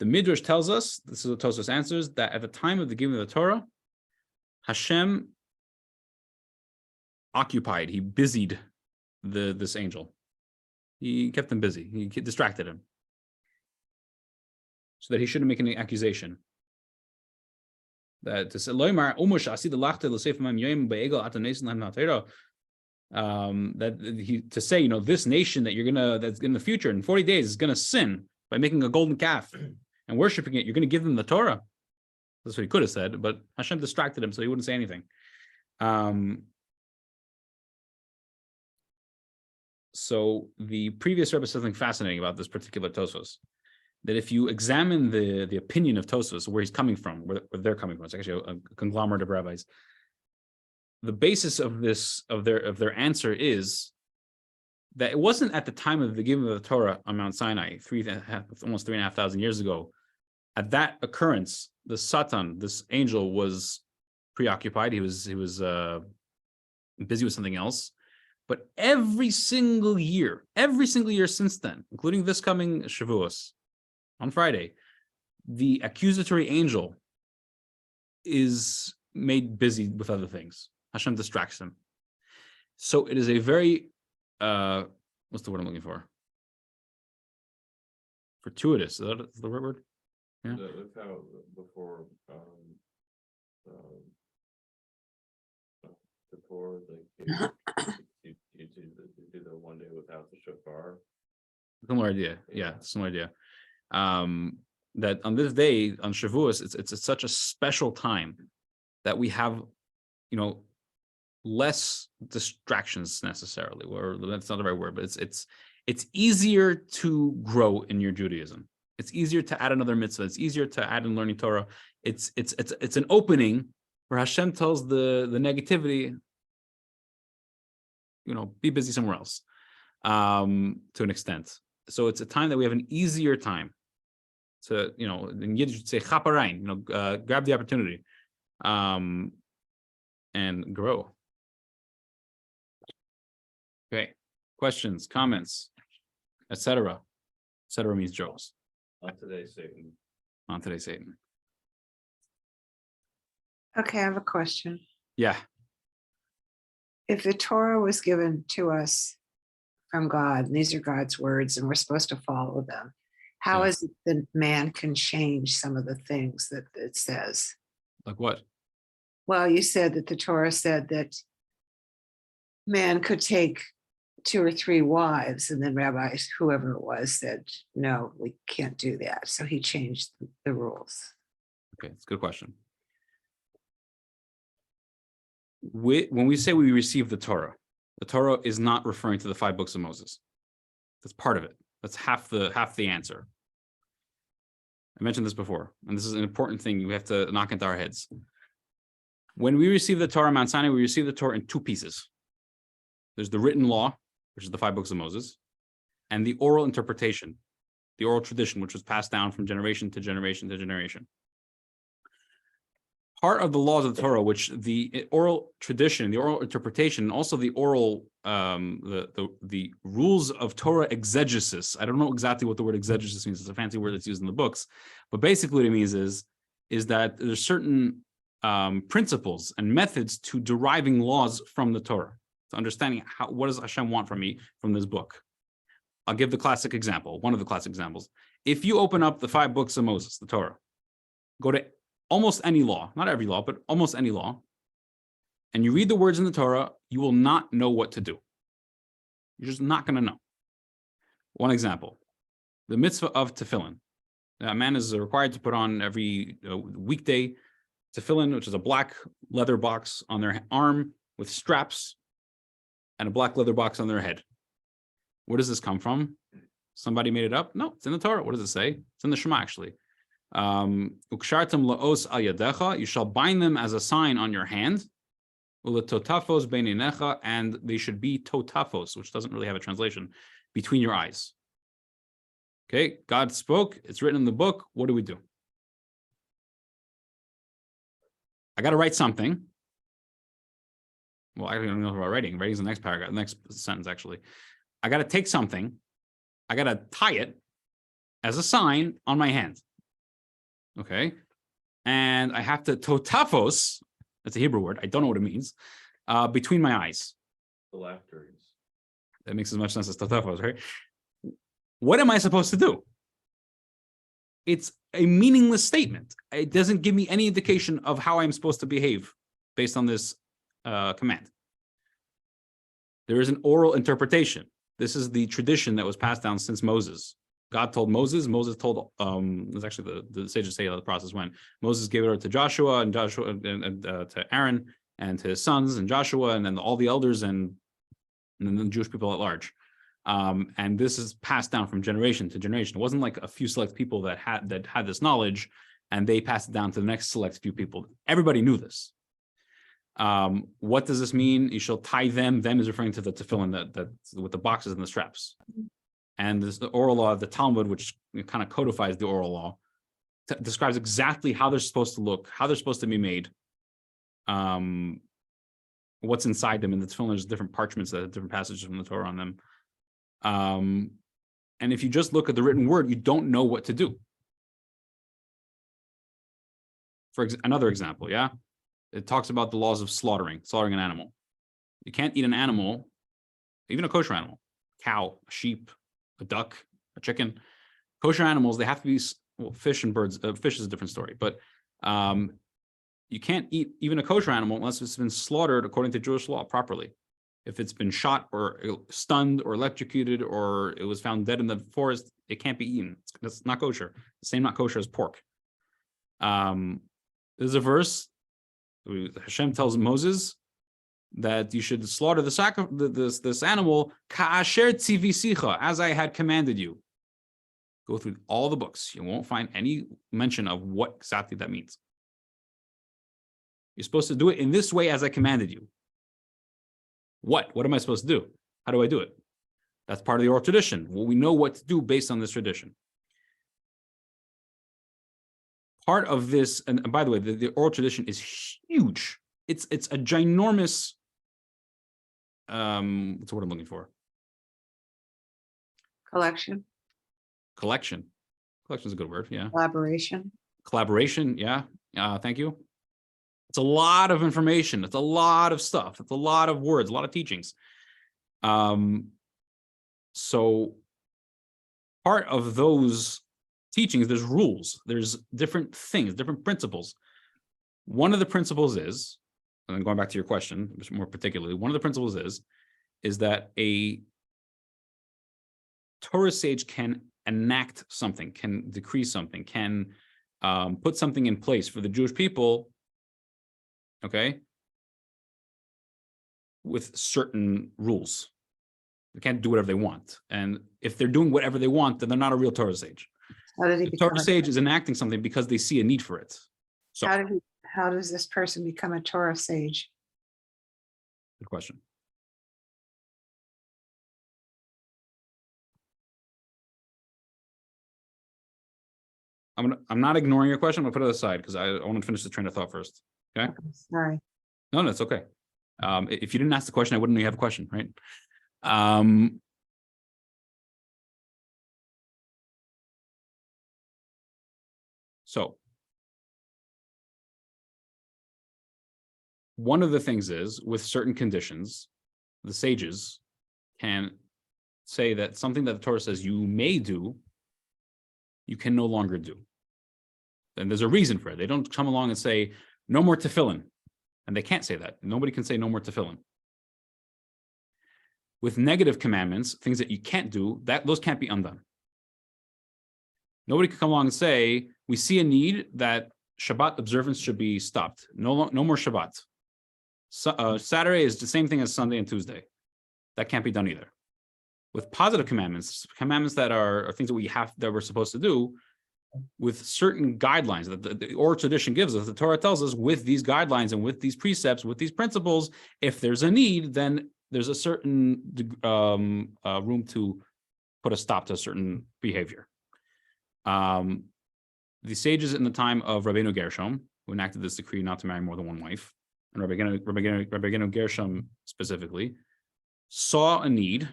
Midrash tells us, this is what Tosfos answers, that at the time of the giving of the Torah, Hashem occupied, he busied this angel. He kept him busy. He distracted him so that he shouldn't make any accusation. That to say, to say, this nation that's in the future in 40 days is gonna sin by making a golden calf and worshiping it. You're gonna give them the Torah. That's what he could have said, but Hashem distracted him so he wouldn't say anything. So the previous Rebbe said something fascinating about this particular Tosfos, that if you examine the opinion of Tosfos, where he's coming from, where they're coming from, it's actually a conglomerate of rabbis. The basis of their answer is that it wasn't at the time of the giving of the Torah on Mount Sinai, almost 3,500 years ago. At that occurrence, the Satan, this angel, was preoccupied. He was busy with something else. But every single year since then, including this coming Shavuot on Friday, the accusatory angel is made busy with other things. Hashem distracts him. So it is a very, what's the word I'm looking for? Fortuitous. Is that the right word? Yeah. That's how before you do the one day without the shofar. Similar idea. Yeah, similar idea. That on this day, on Shavuos, it's such a special time that we have, less distractions necessarily, or that's not the right word, but it's easier to grow in your Judaism. It's easier to add another mitzvah. It's easier to add in learning Torah. It's an opening where Hashem tells the negativity, be busy somewhere else, to an extent. So it's a time that we have an easier time to, in Yiddish you'd say chaparein, grab the opportunity, and grow. Okay, questions, comments, etc. Etc. means jokes. On today's Satan. On today's Satan. Okay, I have a question. Yeah. If the Torah was given to us from God, and these are God's words, and we're supposed to follow them, how Yeah. is it that man can change some of the things that it says? Like what? Well, you said that the Torah said that man could take 2 or 3 wives, and then rabbis, whoever it was, said, no, we can't do that. So he changed the rules. Okay, it's a good question. When we say we receive the Torah is not referring to the 5 books of Moses. That's part of it. That's half the answer. I mentioned this before, and this is an important thing we have to knock into our heads. When we receive the Torah on Mount Sinai, we receive the Torah in 2 pieces. There's the written law, which is the 5 books of Moses, and the oral interpretation, the oral tradition, which was passed down from generation to generation to generation. Part of the laws of the Torah, which the oral tradition, the oral interpretation, and also the oral, the rules of Torah exegesis. I don't know exactly what the word exegesis means. It's a fancy word that's used in the books, but basically what it means is that there's certain principles and methods to deriving laws from the Torah, to understanding what does Hashem want from me from this book. I'll give the classic example, one of the classic examples. If you open up the 5 books of Moses, the Torah, go to almost any law, not every law, but almost any law, and you read the words in the Torah, you will not know what to do. You're just not going to know. One example, the mitzvah of tefillin. A man is required to put on every weekday tefillin, which is a black leather box on their arm with straps and a black leather box on their head. Where does this come from? Somebody made it up? No, it's in the Torah. What does it say? It's in the Shema, actually. Ukshartem laos al yadecha, you shall bind them as a sign on your hand. Uletotafos beinenecha, and they should be totafos, which doesn't really have a translation, between your eyes. Okay, God spoke, it's written in the book. What do? I got to write something. Well, I don't know about writing. Writing is the next paragraph, the next sentence, actually. I got to take something. I got to tie it as a sign on my hand. Okay. And I have to totafos, that's a Hebrew word. I don't know what it means, between my eyes. The laughter is. That makes as much sense as totafos, right? What am I supposed to do? It's a meaningless statement. It doesn't give me any indication of how I'm supposed to behave based on this command. There is an oral interpretation. This is the tradition that was passed down since Moses. God told Moses. Moses told. It's actually the sages say how the process went. Moses gave it to Joshua, and Joshua and to Aaron, and to his sons, and Joshua, and then all the elders, and then the Jewish people at large. And this is passed down from generation to generation. It wasn't like a few select people that had this knowledge and they passed it down to the next select few people. Everybody knew this. What does this mean? You shall tie them. Them is referring to the tefillin that with the boxes and the straps. And this the oral law of the Talmud, which kind of codifies the oral law, describes exactly how they're supposed to look, how they're supposed to be made, what's inside them. In the tefillin, there's different parchments that have different passages from the Torah on them. And if you just look at the written word, you don't know what to do. For another example, yeah, it talks about the laws of slaughtering an animal. You can't eat an animal, even a kosher animal, cow, a sheep, a duck, a chicken. Kosher animals, they have to be, well, fish and birds. Fish is a different story, but you can't eat even a kosher animal unless it's been slaughtered according to Jewish law properly. If it's been shot or stunned or electrocuted or it was found dead in the forest, it can't be eaten. It's not kosher. The same not kosher as pork. There's a verse. Hashem tells Moses that you should slaughter this animal ka'asher tzivisicha, as I had commanded you. Go through all the books. You won't find any mention of what exactly that means. You're supposed to do it in this way as I commanded you. What? What am I supposed to do? How do I do it? That's part of the oral tradition. Well, we know what to do based on this tradition. Part of this, and by the way, the oral tradition is huge. It's a ginormous, what's the word I'm looking for? Collection, Collection. Collection is a good word, yeah. collaboration. Yeah. Thank you. It's a lot of information. It's a lot of stuff. It's a lot of words, a lot of teachings. So part of those teachings, there's rules, there's different things, different principles. One of the principles is, and then going back to your question, more particularly, one of the principles is that a Torah sage can enact something, can decree something, can put something in place for the Jewish people, okay, with certain rules. They can't do whatever they want. And if they're doing whatever they want, then they're not a real Torah sage. How did he The become Torah sage is enacting something because they see a need for it. So, how does this person become a Torah sage? good question. I'm not ignoring your question. I'm gonna put it aside because I want to finish the train of thought first. Okay. Sorry. No, it's okay. If you didn't ask the question, I wouldn't know you have a question, right? So one of the things is, with certain conditions, the sages can say that something that the Torah says you may do, you can no longer do. And there's a reason for it. They don't come along and say, no more tefillin. And they can't say that. Nobody can say no more tefillin. With negative commandments, things that you can't do, those can't be undone. Nobody can come along and say, we see a need that Shabbat observance should be stopped. No more Shabbat. Saturday is the same thing as Sunday and Tuesday. That can't be done either. With positive commandments that are things that we're supposed to do, with certain guidelines that the oral tradition gives us, the Torah tells us, with these guidelines and with these precepts, with these principles, if there's a need, then there's a certain room to put a stop to a certain behavior. The sages in the time of Rabbeinu Gershom, who enacted this decree not to marry more than one wife, and Rabbeinu Gershom specifically, saw a need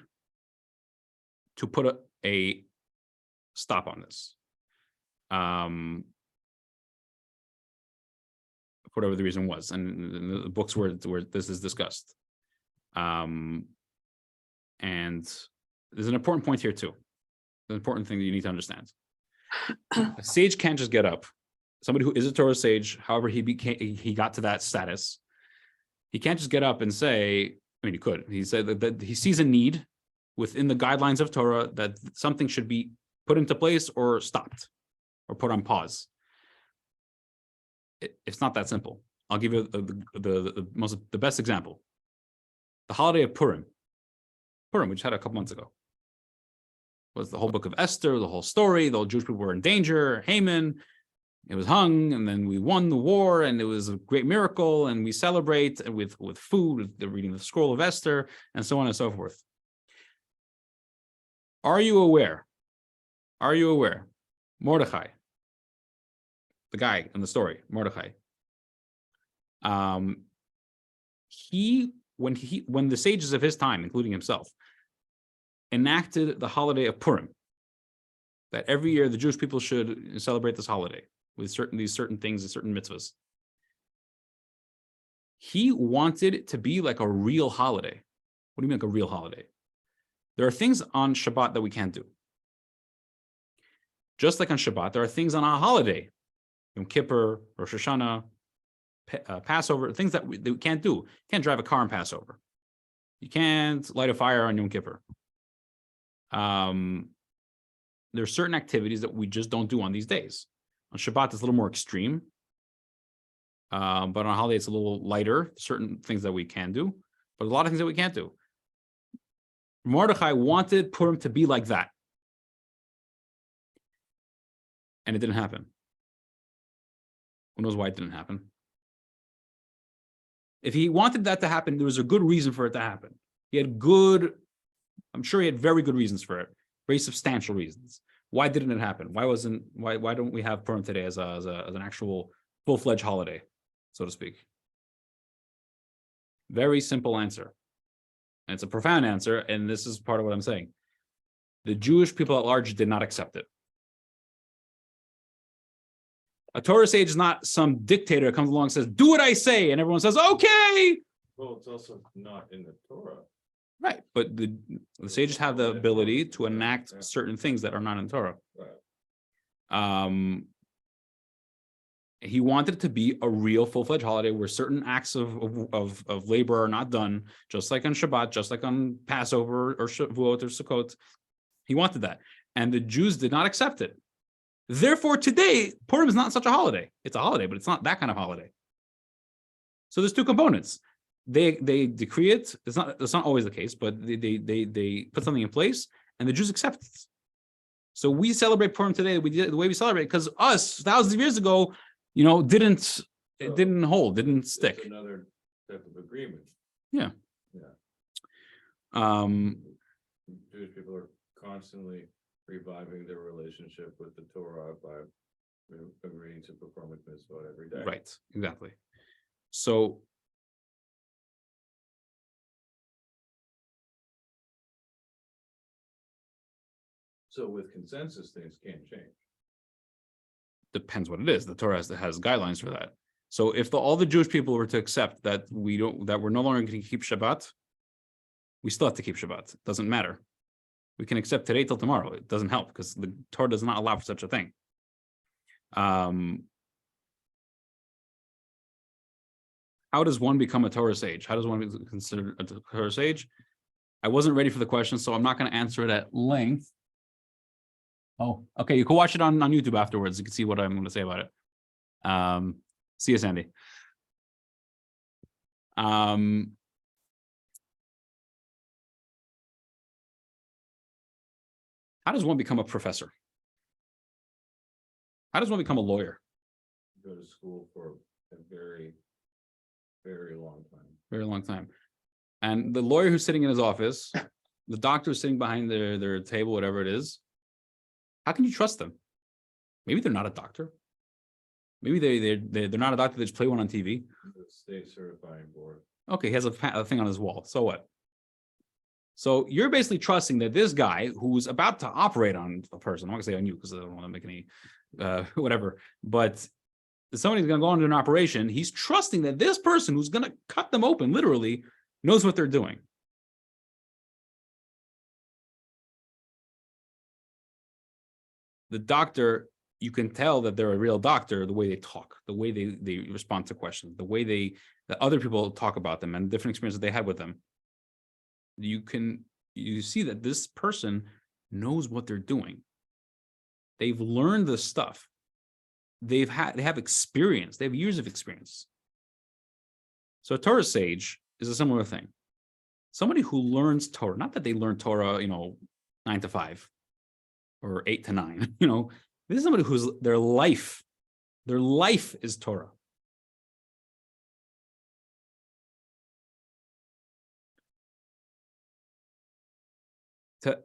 to put a stop on this. Whatever the reason was, and the books where this is discussed. And there's an important point here too. The important thing that you need to understand. A sage can't just get up. Somebody who is a Torah sage, however he got to that status, he can't just get up and say, I mean, he could. He said that he sees a need within the guidelines of Torah that something should be put into place or stopped or put on pause. It's not that simple. I'll give you the best example. The holiday of Purim, we just had a couple months ago. was the whole book of Esther, the whole story. The whole Jewish people were in danger. Haman, it was hung, and then we won the war, and it was a great miracle, and we celebrate with food, with the reading of the scroll of Esther, and so on and so forth. Are you aware? Are you aware? Mordechai, the guy in the story, Mordechai. When the sages of his time, including himself, enacted the holiday of Purim, that every year the Jewish people should celebrate this holiday with certain things and certain mitzvahs. He wanted it to be like a real holiday. What do you mean like a real holiday? There are things on Shabbat that we can't do. Just like on Shabbat, there are things on a holiday, Yom Kippur, Rosh Hashanah, Passover, things that we can't do. You can't drive a car on Passover. You can't light a fire on Yom Kippur. There's certain activities that we just don't do on these days. On Shabbat, it's a little more extreme. But on a holiday, it's a little lighter. Certain things that we can do, but a lot of things that we can't do. Mordechai wanted Purim to be like that. And it didn't happen. Who knows why it didn't happen? If he wanted that to happen, there was a good reason for it to happen. I'm sure he had very good reasons for it, very substantial reasons. Why didn't it happen? Why don't we have Purim today as an actual full-fledged holiday, so to speak? Very simple answer. And it's a profound answer, and this is part of what I'm saying. The Jewish people at large did not accept it. A Torah sage is not some dictator that comes along and says, do what I say, and everyone says, okay. Well, it's also not in the Torah. Right, but the sages have the ability to enact certain things that are not in Torah. Right. He wanted it to be a real full-fledged holiday where certain acts of labor are not done, just like on Shabbat, just like on Passover or Shavuot or Sukkot. He wanted that, and the Jews did not accept it. Therefore, today, Purim is not such a holiday. It's a holiday, but it's not that kind of holiday. So there's two components. They decree it. That's not always the case, but they put something in place, and the Jews accept it. So we celebrate Purim today. We did it the way we celebrate because us thousands of years ago, didn't stick. It's another type of agreement. Yeah. Jewish people are constantly reviving their relationship with the Torah by agreeing to perform a mitzvah every day. Right. Exactly. So. So with consensus, things can't change. Depends what it is. The Torah has guidelines for that. So if all the Jewish people were to accept that we're no longer going to keep Shabbat, we still have to keep Shabbat. It doesn't matter. We can accept today till tomorrow. It doesn't help because the Torah does not allow for such a thing. How does one become a Torah sage? How does one be considered a Torah sage? I wasn't ready for the question, so I'm not going to answer it at length. Oh, okay. You can watch it on YouTube afterwards. You can see what I'm going to say about it. See you, Sandy. How does one become a professor? How does one become a lawyer? Go to school for a very, very long time. Very long time. And the lawyer who's sitting in his office, the doctor is sitting behind their table, whatever it is. How can you trust them? Maybe they're not a doctor. Maybe they're not a doctor. They just play one on TV. The state certifying board. Okay, he has a thing on his wall. So what? So you're basically trusting that this guy who's about to operate on a person, I'm not gonna say on you because I don't want to make any whatever, but somebody's gonna go into an operation. He's trusting that this person who's gonna cut them open, literally, knows what they're doing. The doctor, you can tell that they're a real doctor the way they talk, the way they respond to questions, the way that other people talk about them and different experiences they had with them. You see that this person knows what they're doing. They've learned this stuff. They have experience. They have years of experience. So a Torah sage is a similar thing. Somebody who learns Torah, not that they learn Torah, 9 to 5. or 8 to 9. You know, this is somebody whose their life is Torah.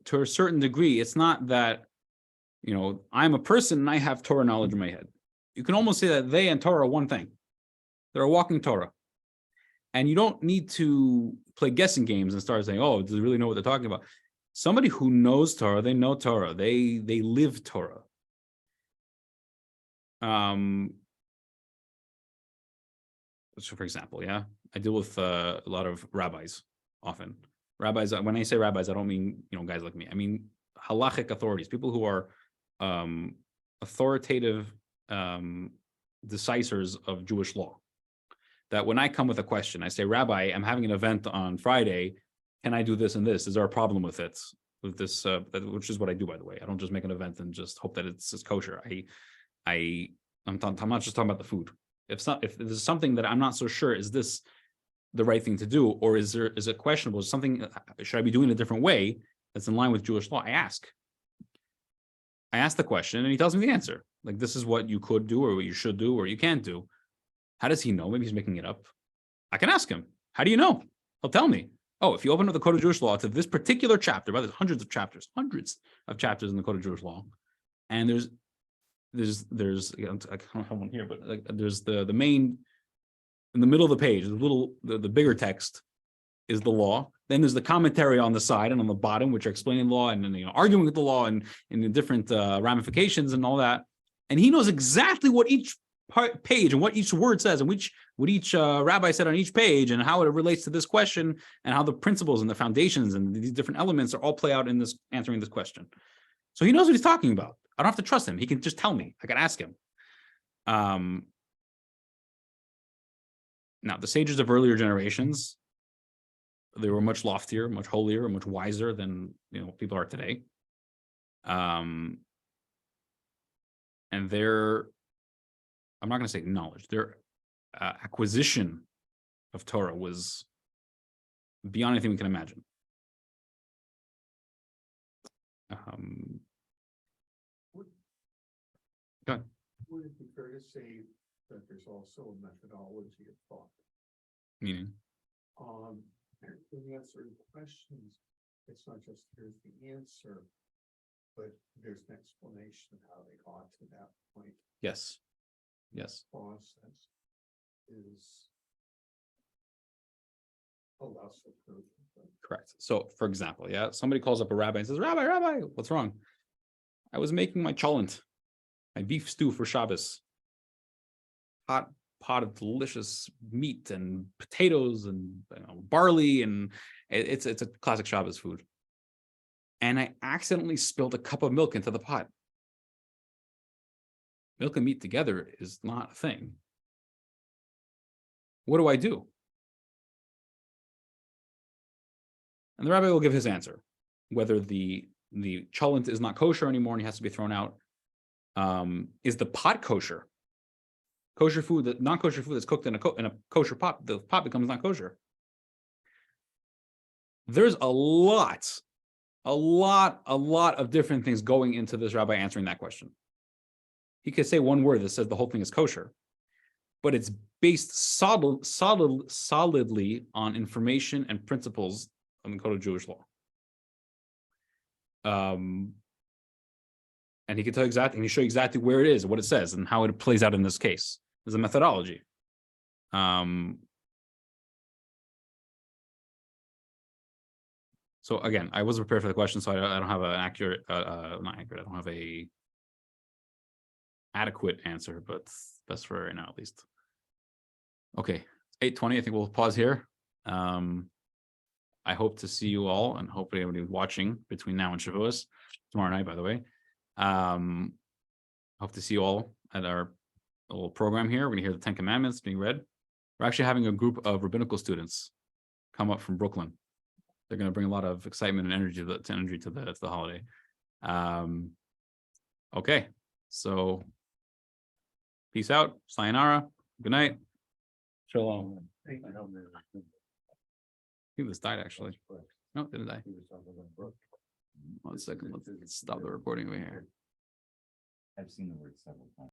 To a certain degree, it's not that, you know, I'm a person and I have Torah knowledge in my head. You can almost say that they and Torah are one thing. They're a walking Torah. And you don't need to play guessing games and start saying, oh, do they really know what they're talking about? Somebody who knows Torah, they know Torah. They live Torah. So for example, yeah, I deal with a lot of rabbis often. Rabbis, when I say rabbis, I don't mean, you know, guys like me. I mean halachic authorities, people who are authoritative decisors of Jewish law. That when I come with a question, I say, Rabbi, I'm having an event on Friday. Can I do this and this? Is there a problem with it? With this, which is what I do, by the way. I don't just make an event and just hope that it's kosher. I'm not just talking about the food. If there's something that I'm not so sure, is this the right thing to do, or is it questionable? Is something, should I be doing it a different way that's in line with Jewish law? I ask the question, and he tells me the answer. Like, this is what you could do, or what you should do, or you can't do. How does he know? Maybe he's making it up. I can ask him. How do you know? He'll tell me. Oh, if you open up the Code of Jewish Law to this particular chapter, but there's hundreds of chapters in the Code of Jewish Law, and there's I don't have one here, but like, there's the main, in the middle of the page, the bigger text is the law. Then there's the commentary on the side and on the bottom, which are explaining the law and you know, arguing with the law and in the different ramifications and all that. And he knows exactly what each page and what each word says and what each rabbi said on each page and how it relates to this question and how the principles and the foundations and these different elements are all play out in this answering this question. So he knows what he's talking about. I don't have to trust him. He can just tell me. I can ask him. Now, the sages of earlier generations, they were much loftier, much holier, much wiser than, you know, people are today. And I'm not going to say knowledge, their acquisition of Torah was beyond anything we can imagine. Go ahead. Would it be fair to say that there's also a methodology of thought? Meaning? In answering questions, it's not just here's the answer, but there's an explanation of how they got to that point. Yes. Yes. Process is a lesser proof. Correct. So, for example, yeah, somebody calls up a rabbi and says, Rabbi, what's wrong? I was making my cholent, my beef stew for Shabbos. Hot pot of delicious meat and potatoes and barley, and it's a classic Shabbos food. And I accidentally spilled a cup of milk into the pot. Milk and meat together is not a thing. What do I do? And the rabbi will give his answer, whether the cholent is not kosher anymore and he has to be thrown out. Is the pot kosher? Kosher food, that non-kosher food that's cooked in a kosher pot, the pot becomes not kosher. There's a lot of different things going into this rabbi answering that question. He could say one word that says the whole thing is kosher, but it's based solidly on information and principles on the Code of Jewish Law. And he can tell exactly, and he show you exactly where it is, what it says, and how it plays out in this case. There's a methodology. So again, I wasn't prepared for the question, so I don't have an accurate, not accurate. I don't have a adequate answer, but best for right now at least. Okay, 8:20. I think we'll pause here. I hope to see you all, and hopefully everybody watching between now and Shavuos tomorrow night. By the way, hope to see you all at our little program here. We're gonna hear the 10 Commandments being read. We're actually having a group of rabbinical students come up from Brooklyn. They're going to bring a lot of excitement and energy to the holiday. Okay, so peace out, sayonara, good night, shalom. I think this died actually. No, it didn't die. 1 second, let's stop the recording over here. I've seen the word several times.